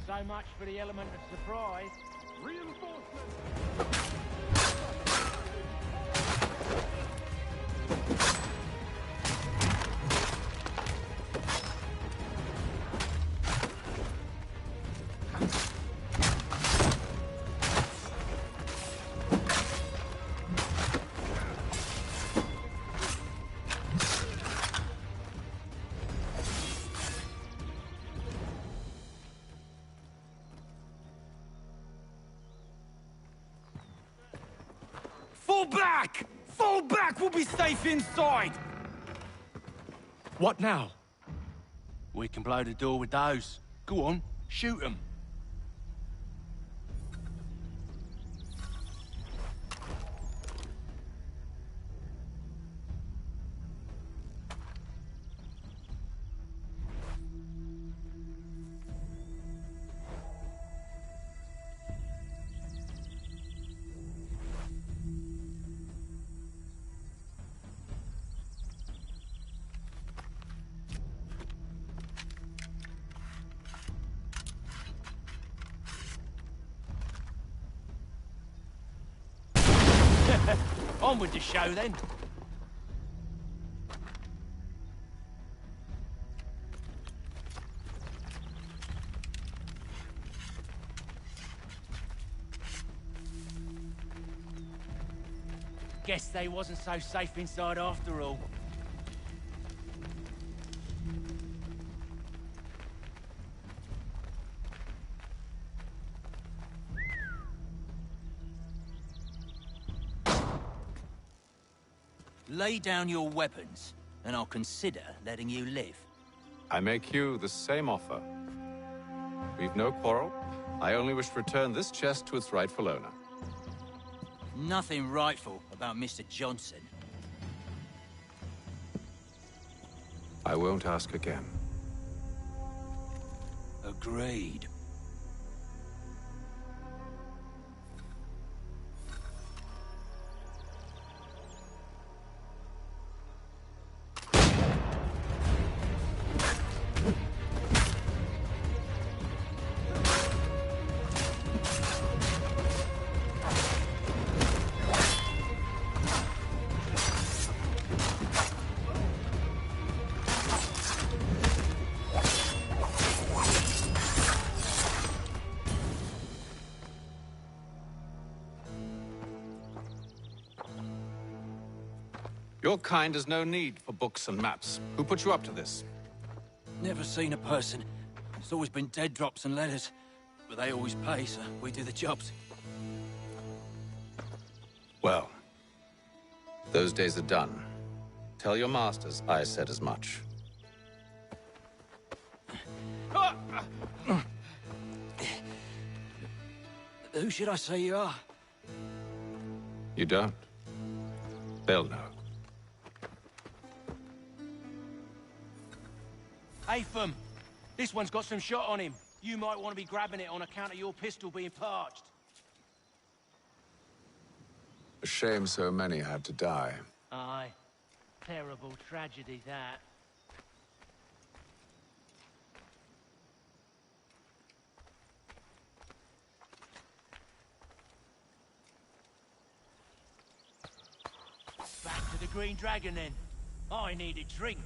So much for the element of surprise. Reinforcements! Fall back! Fall back! We'll be safe inside!
What now?
We can blow the door with those. Go on, shoot them. On with the show, then. Guess they wasn't so safe inside after all. Lay down your weapons, and I'll consider letting you live.
I make you the same offer. We've no quarrel. I only wish to return this chest to its rightful owner.
Nothing rightful about Mr. Johnson.
I won't ask again.
Agreed.
Your kind has no need for books and maps. Who put you up to this?
Never seen a person. It's always been dead drops and letters. But they always pay, so we do the jobs.
Well, those days are done. Tell your masters I said as much.
Who should I say you are?
You don't? They'll know.
Atham, this one's got some shot on him. You might want to be grabbing it on account of your pistol being parched.
A shame so many had to die.
Aye. Terrible tragedy, that. Back to the Green Dragon, then. I need a drink.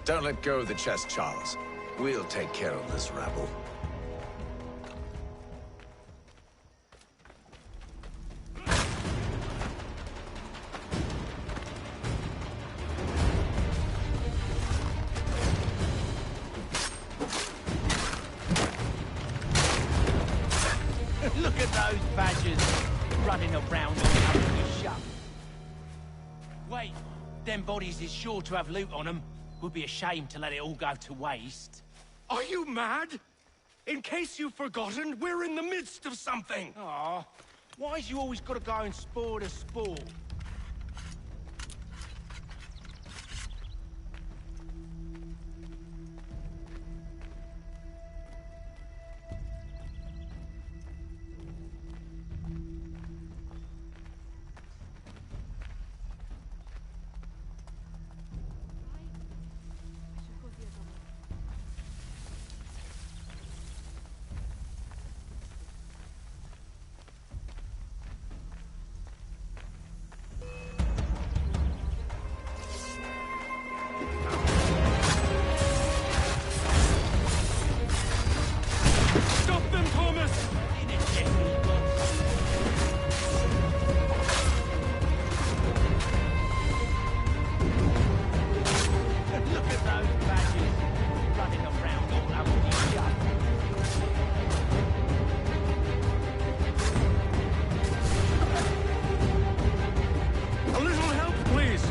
Don't let go of the chest, Charles. We'll take care of this rabble.
Look at those badgers running around all over the shop. Wait, them bodies is sure to have loot on them. Would be a shame to let it all go to waste.
Are you mad? In case you've forgotten, we're in the midst of something.
Aw, why's you always got to go and spoil the sport?
Stop them, Thomas!
Look at those badgers running around all over the shop.
A little help, please!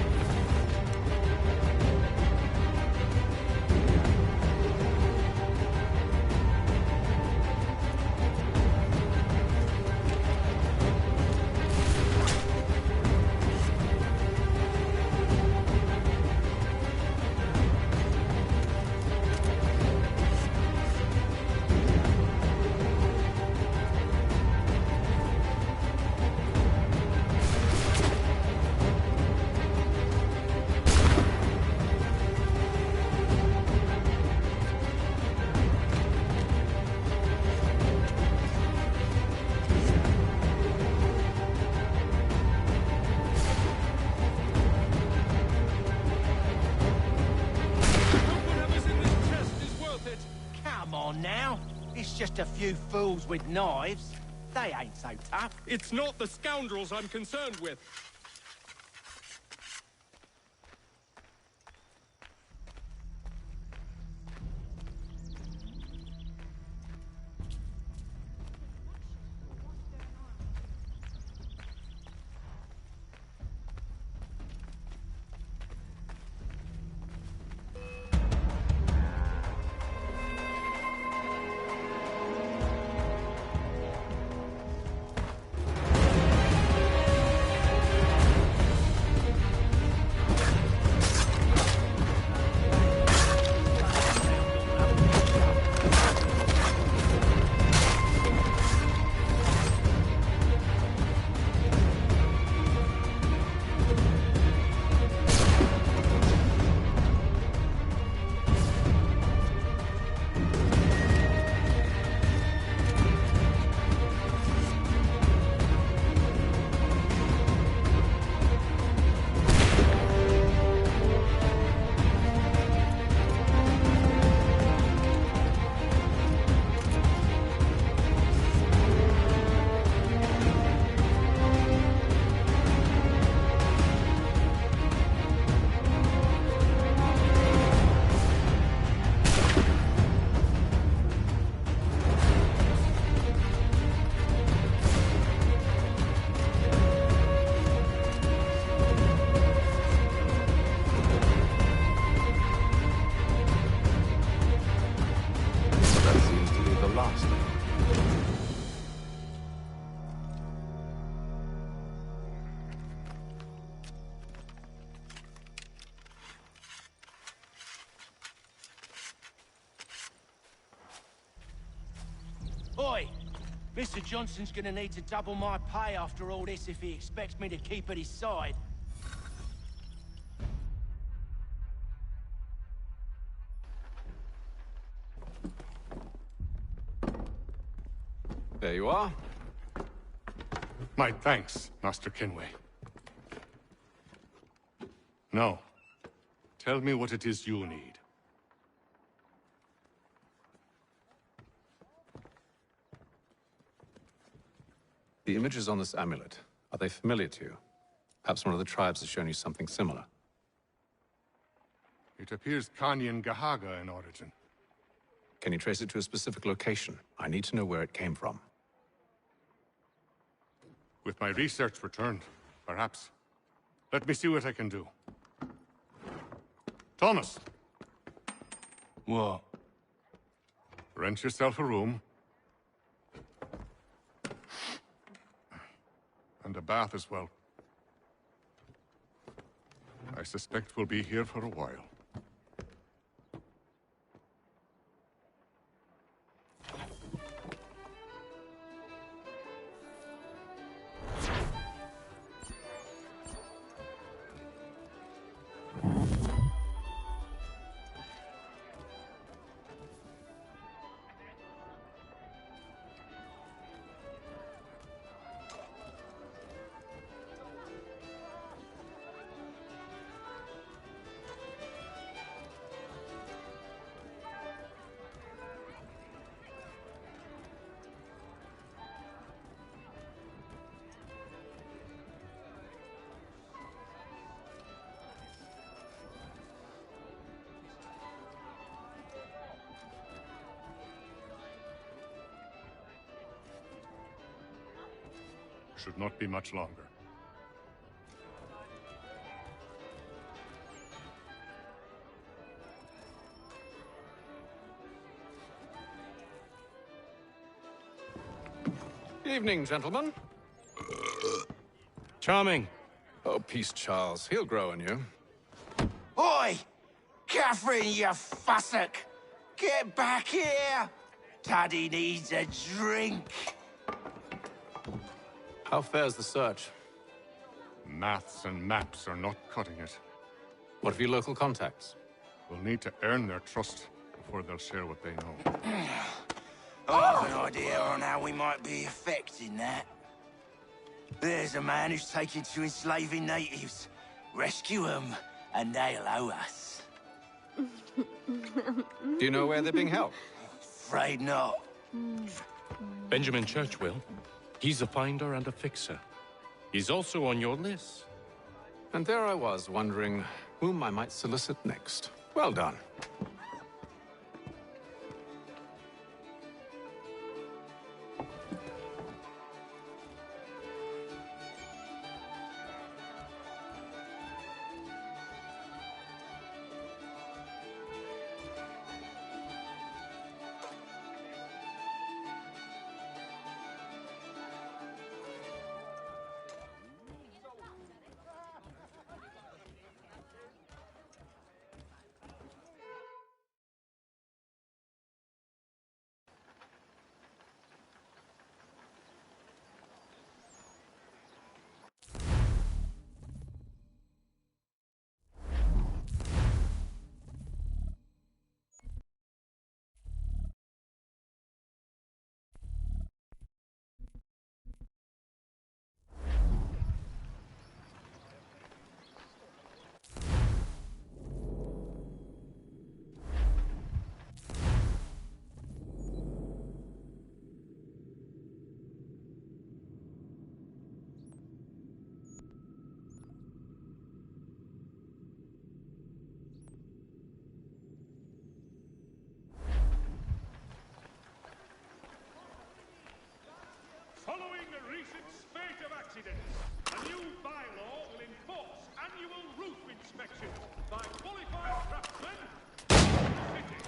Come on now. It's just a few fools with knives. They ain't so tough.
It's not the scoundrels I'm concerned with.
Mr. Johnson's gonna need to double my pay after all this if he expects me to keep at his side.
There you are.
My thanks, Master Kenway. Now, tell me what it is you need.
The images on this amulet, are they familiar to you? Perhaps one of the tribes has shown you something similar.
It appears Kanyan Gahaga in origin.
Can you trace it to a specific location? I need to know where it came from.
With my research returned, perhaps. Let me see what I can do. Thomas!
What?
Rent yourself a room. And a bath as well. I suspect we'll be here for a while. Should not be much longer.
Evening, gentlemen.
Charming.
Oh, peace, Charles. He'll grow on you.
Oi! Catherine, you fussock! Get back here! Taddy needs a drink.
How fares the search?
Maths and maps are not cutting it.
What of your local contacts?
We'll need to earn their trust before they'll share what they know.
I have an idea on how we might be affecting that. There's a man who's taken to enslaving natives. Rescue them, and they'll owe us.
Do you know where they're being held?
Afraid not.
Benjamin Church will. He's a finder and a fixer. He's also on your list.
And there I was, wondering whom I might solicit next. Well done.
Following a recent spate of accidents, a new bylaw will enforce annual roof inspections by qualified craftsmen in the city.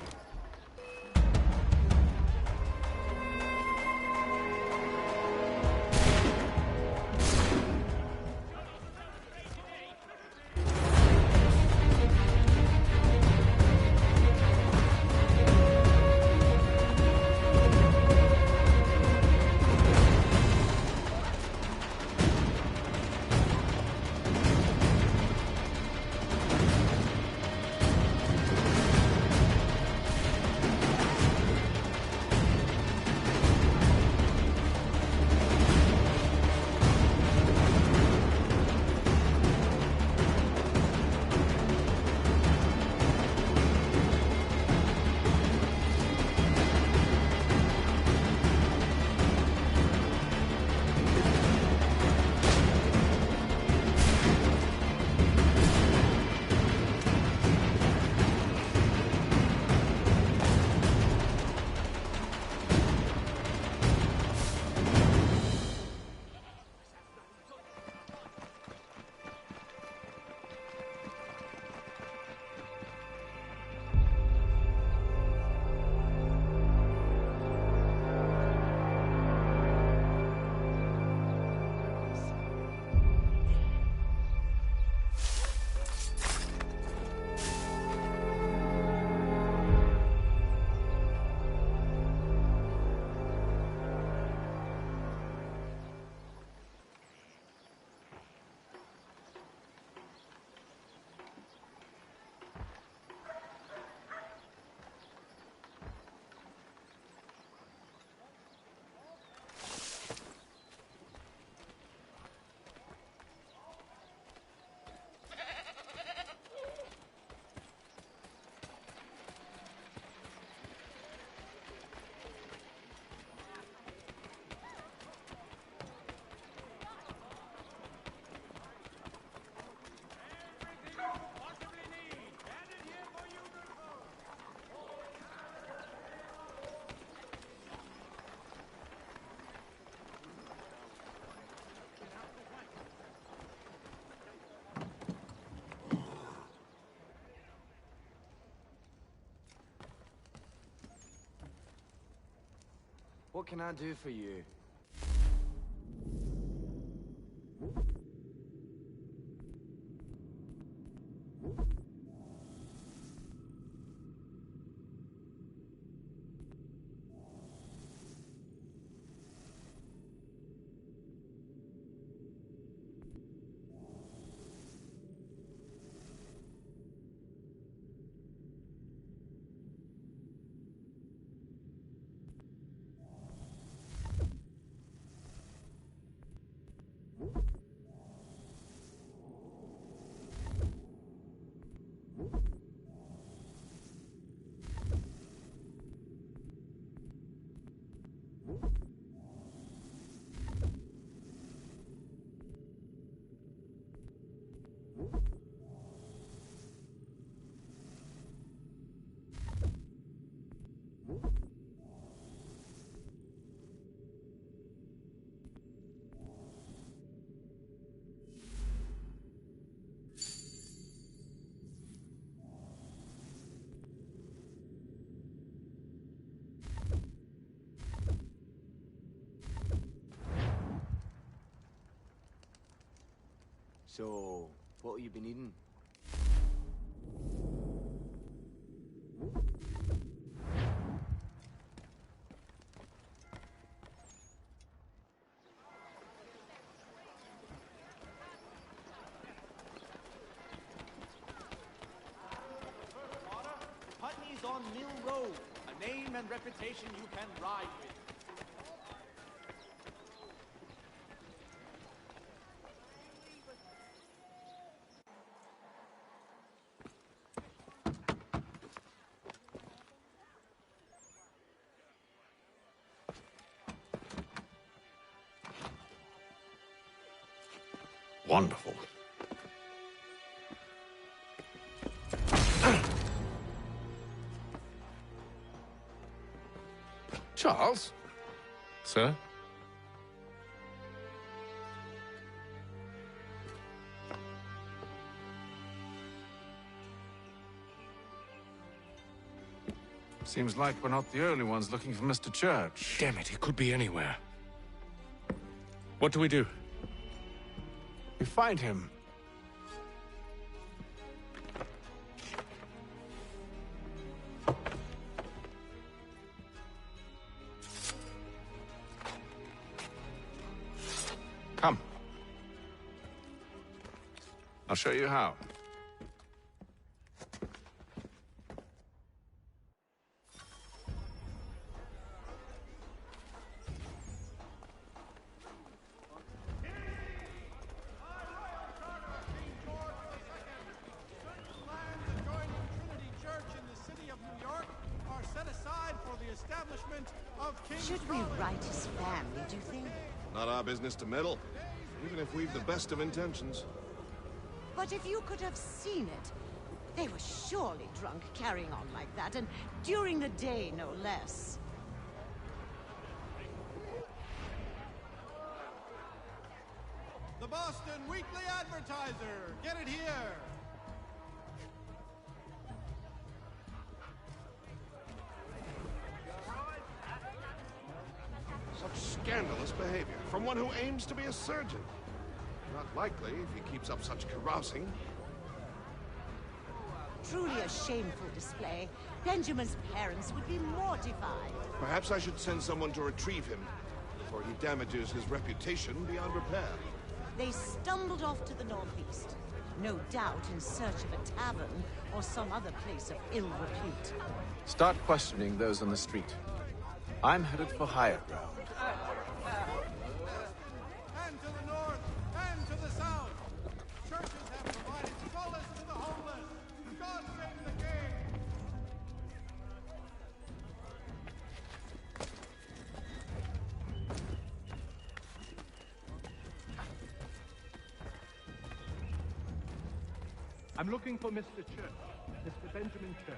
What can I do for you? So, what have you been eating?
Putney's on Mill Road, a name and reputation you can ride with.
Wonderful. Charles?
Sir?
Seems like we're not the only ones looking for Mr. Church.
Damn it, he could be anywhere. What do we do?
We find him. Come. I'll show you how.
Should we write his family, do you think?
Not our business to meddle, even if we've the best of intentions.
But if you could have seen it, they were surely drunk carrying on like that, and during the day, no less.
The Boston Weekly Advertiser! Get it here!
Such scandalous behavior from one who aims to be a surgeon. Not likely if he keeps up such carousing.
Truly a shameful display. Benjamin's parents would be mortified.
Perhaps I should send someone to retrieve him before he damages his reputation beyond repair.
They stumbled off to the northeast, no doubt in search of a tavern or some other place of ill repute.
Start questioning those on the street. I'm headed for higher ground.
And to the north, and to the south. Churches have provided solace to the homeless. God save the king!
I'm looking for Mr. Church, Mr. Benjamin Church.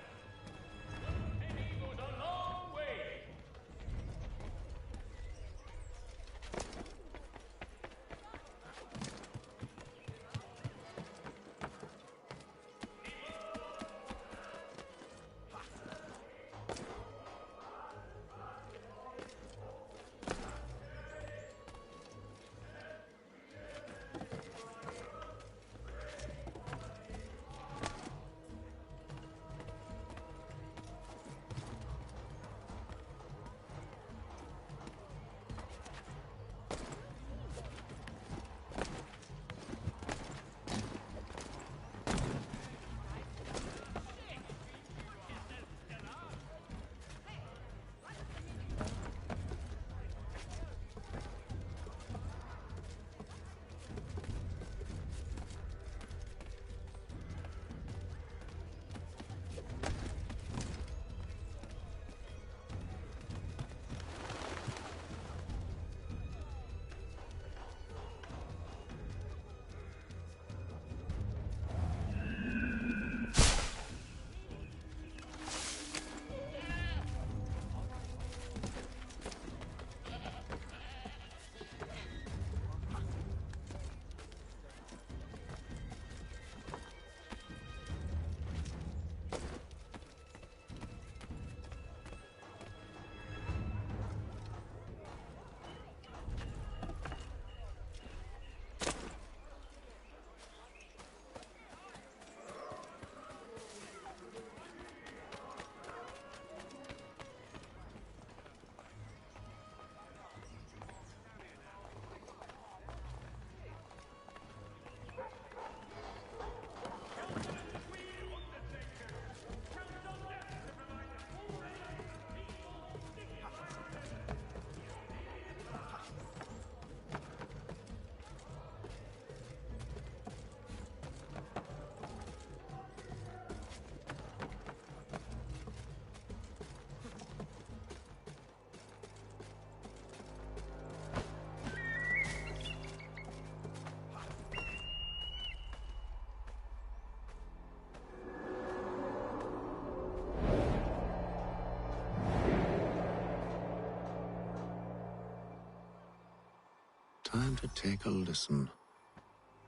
time to take a listen.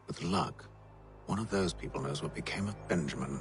With luck, one of those people knows what became of Benjamin.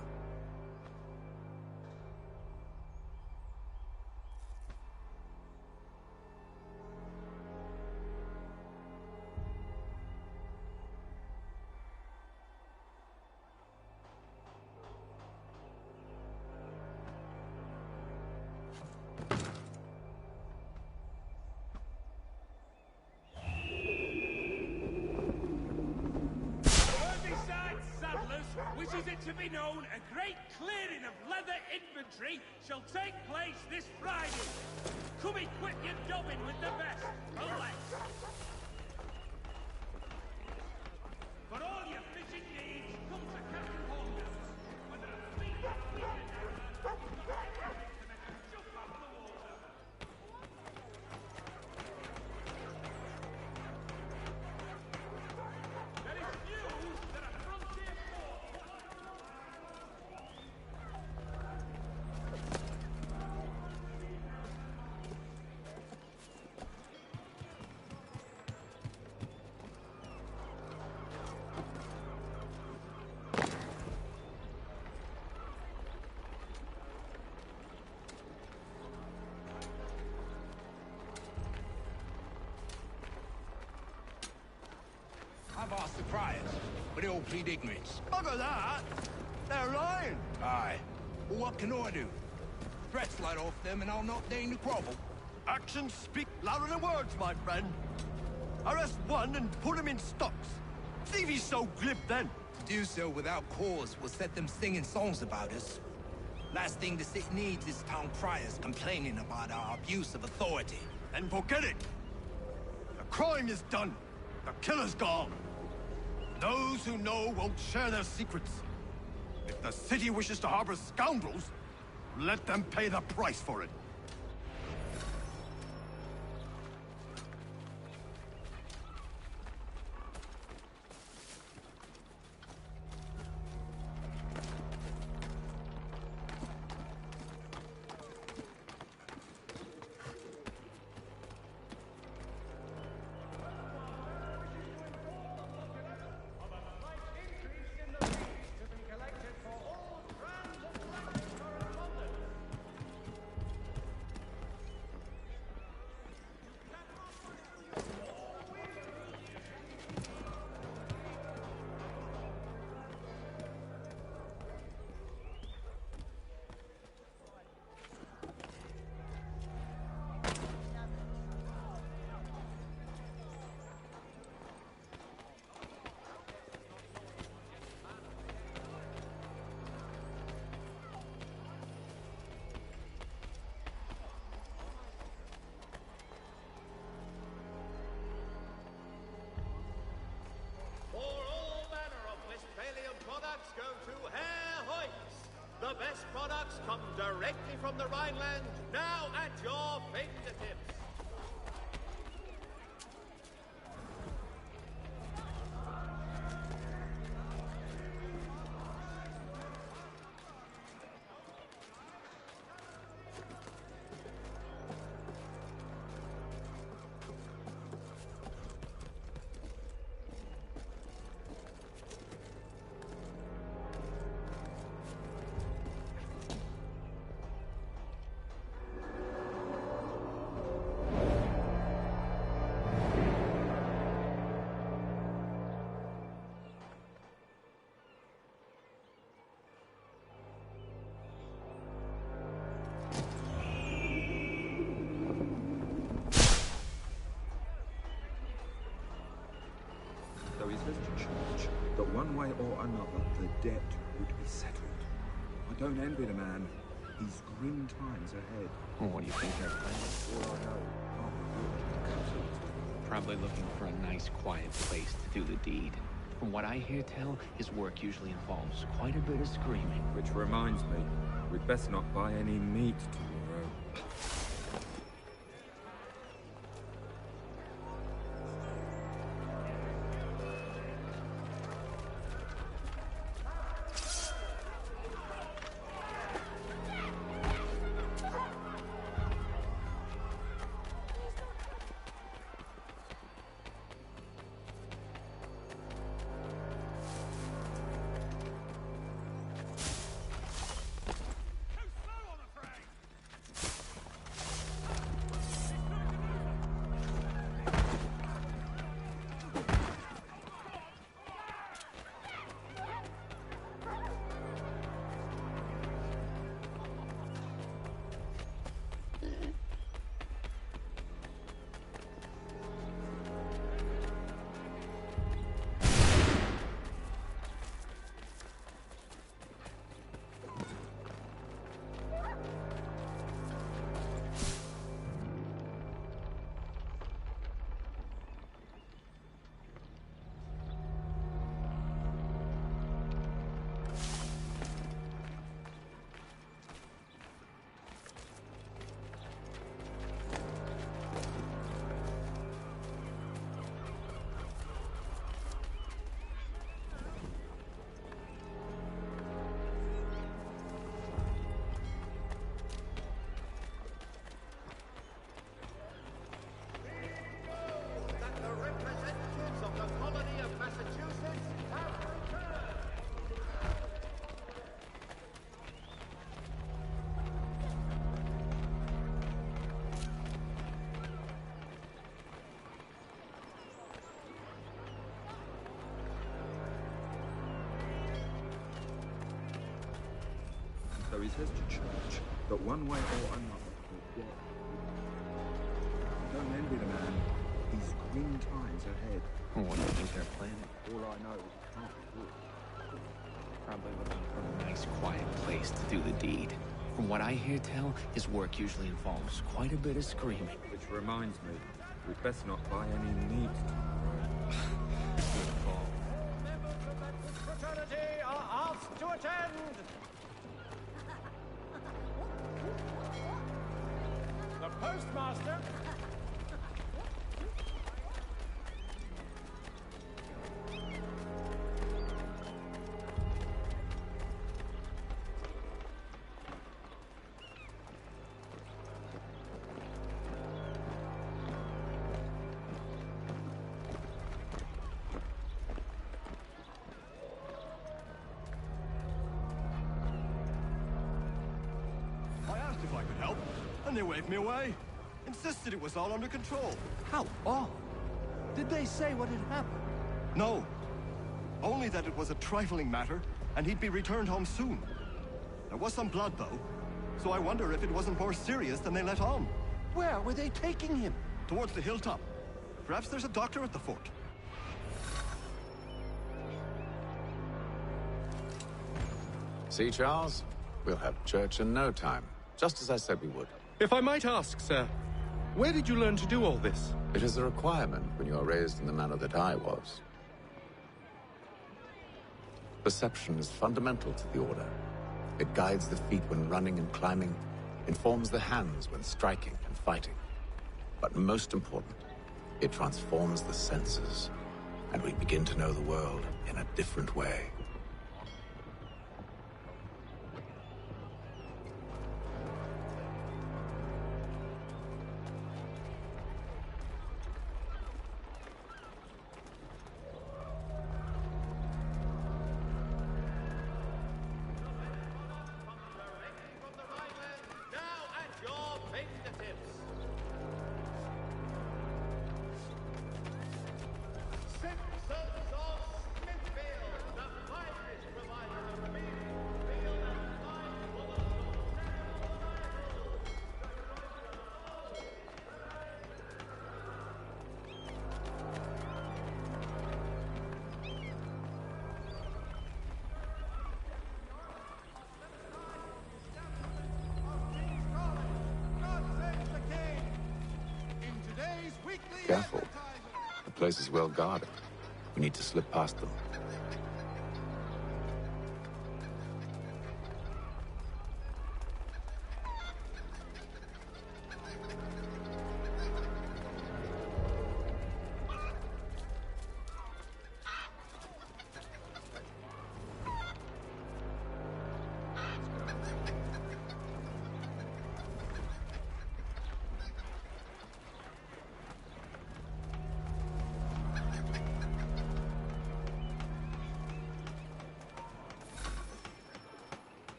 Wishes it to be known, a great clearing of leather inventory shall take place this Friday. Come equip your dobbin with the best. Collect. For all your fishing needs, come to Captain Hornbills. Whether a fleet or fleet to make them jump off the water. There is news that a frontier fort.
I've asked the criers, but they all plead ignorance. Bugger that! They're lying! Aye. Well, what can I do? Threats light off them and I'll not deign to grovel.
Actions speak louder than words, my friend. Arrest one and put him in stocks. See if he's so glib then.
To do so without cause will set them singing songs about us. Last thing the city needs is town criers complaining about our abuse of authority.
Then forget it. The crime is done. The killer's gone. Those who know won't share their secrets. If the city wishes to harbor scoundrels, let them pay the price for it.
Go to Herr Hoyt's. The best products come directly from the Rhineland, now at your fingertips.
Though he says to Church that one way or another the debt would be settled. I don't envy the man. He's grim times ahead.
Well, what do you think they're planning?
All I know,
Probably looking for a nice, quiet place to do the deed. From what I hear tell, his work usually involves quite a bit of screaming.
Which reminds me, we'd best not buy any meat tomorrow. So he says to church that one way or another, the debt. Don't envy the man. He's grim times ahead.
What do you think they're planning?
All I know is he can't do it.
Probably looking for a nice, quiet place to do the deed. From what I hear tell, his work usually involves quite a bit of screaming.
Which reminds me, we'd best not buy any meat tomorrow.
Good call.
Members of the fraternity are asked to attend. The postmaster.
I asked if I could help, and they waved me away. Insisted it was all under control.
How odd. Did they say what had happened?
No. Only that it was a trifling matter, and he'd be returned home soon. There was some blood, though, so I wonder if it wasn't more serious than they let on.
Where were they taking him?
Towards the hilltop. Perhaps there's a doctor at the fort.
See, Charles? We'll have church in no time, just as I said we would.
If I might ask, sir, where did you learn to do all this?
It is a requirement when you are raised in the manner that I was. Perception is fundamental to the Order. It guides the feet when running and climbing, informs the hands when striking and fighting. But most important, it transforms the senses, and we begin to know the world in a different way. Careful. The place is well guarded. We need to slip past them.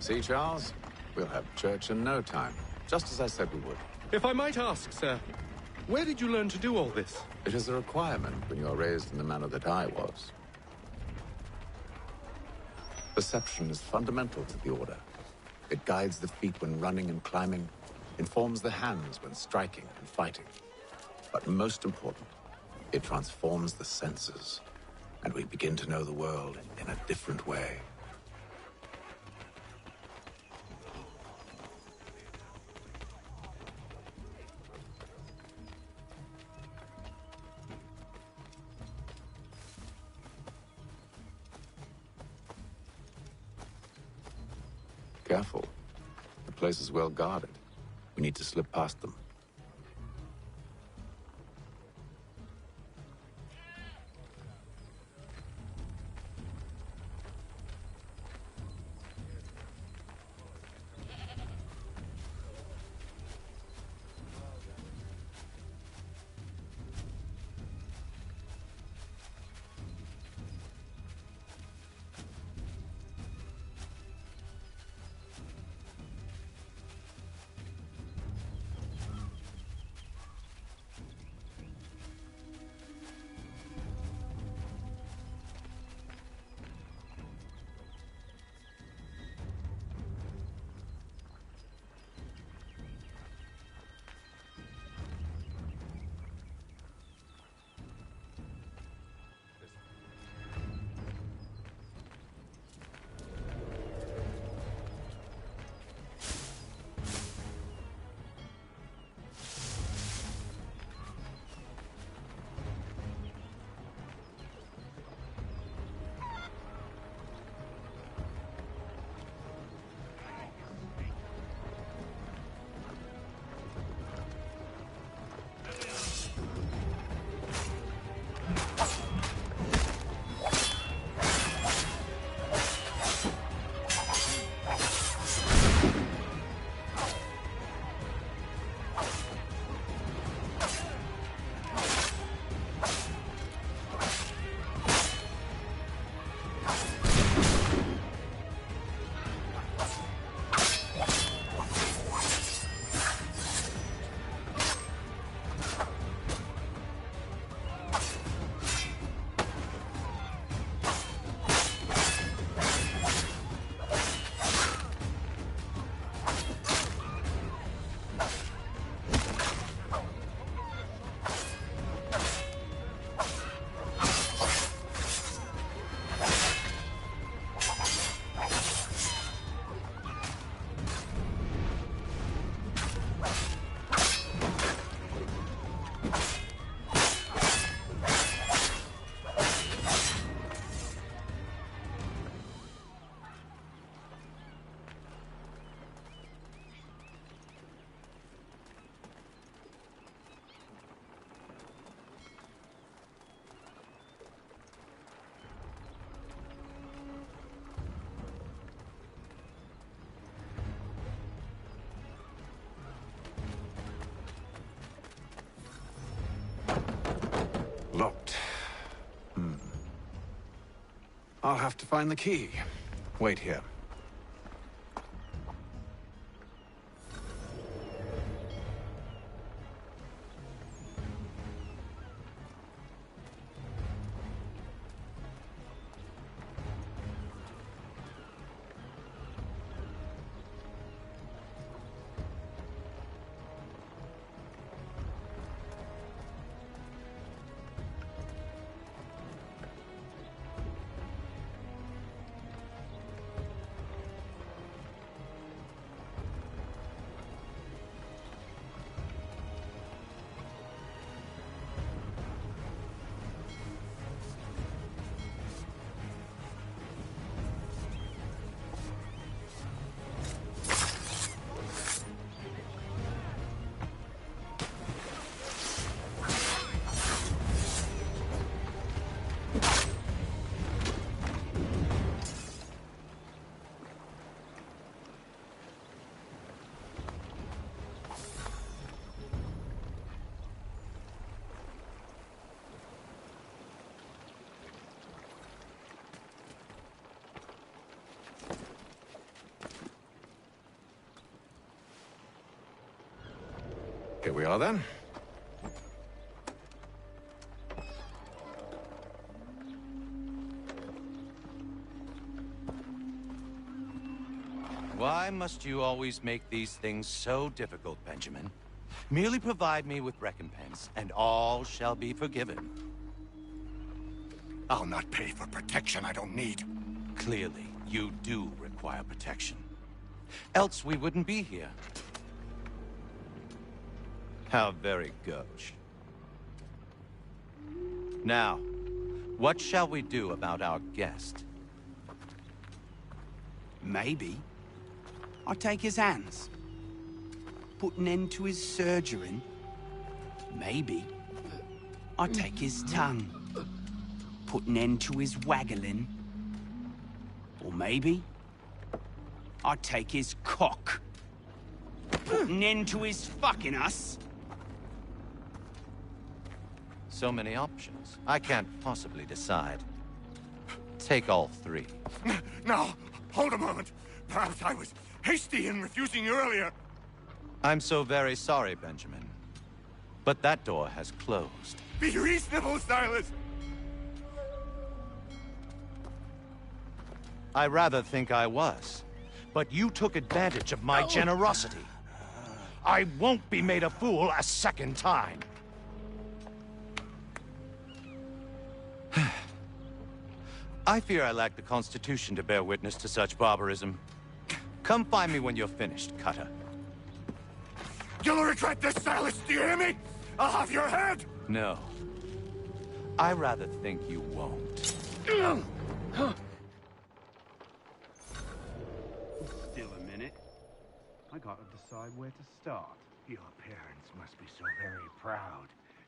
See, Charles? We'll have church in no time, just as I said we would.
If I might ask, sir, where did you learn to do all this?
It is a requirement when you are raised in the manner that I was. Perception is fundamental to the Order. It guides the feet when running and climbing, informs the hands when striking and fighting. But most important, it transforms the senses, and we begin to know the world in a different way. Careful. The place is well guarded. We need to slip past them. Locked. I'll have to find the key. Wait here. Here we are, then.
Why must you always make these things so difficult, Benjamin? Merely provide me with recompense, and all shall be forgiven.
I'll not pay for protection I don't need.
Clearly, you do require protection. Else we wouldn't be here. How very gauche. Now, what shall we do about our guest?
Maybe I'll take his hands. Put an end to his surgering. Maybe I'll take his tongue. Put an end to his waggling. Or maybe I'll take his cock. Put an end to his fucking us.
So many options. I can't possibly decide. Take all three.
Now, hold a moment. Perhaps I was hasty in refusing you earlier.
I'm so very sorry, Benjamin. But that door has closed.
Be reasonable, Silas!
I rather think I was. But you took advantage of my generosity. I won't be made a fool a second time. I fear I lack the constitution to bear witness to such barbarism. Come find me when you're finished, Cutter.
You'll regret this, Silas, do you hear me? I'll have your head!
No. I rather think you won't.
Still a minute. I gotta decide where to start.
Your parents must be so very proud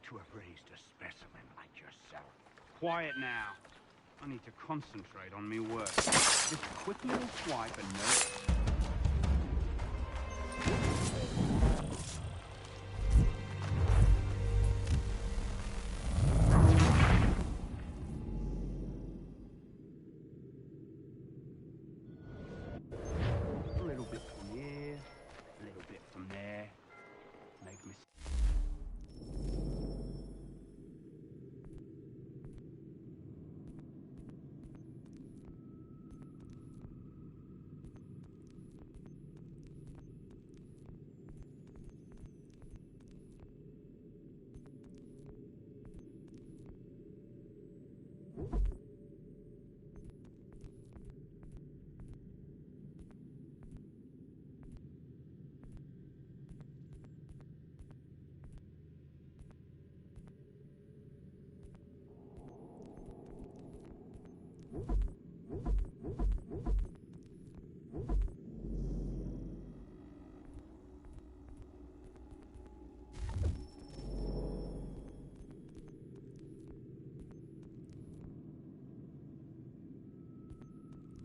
to have raised a specimen like yourself.
Quiet now. I need to concentrate on me work. Just a quick little swipe and no... A little bit from here, a little bit from there. Make me...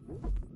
you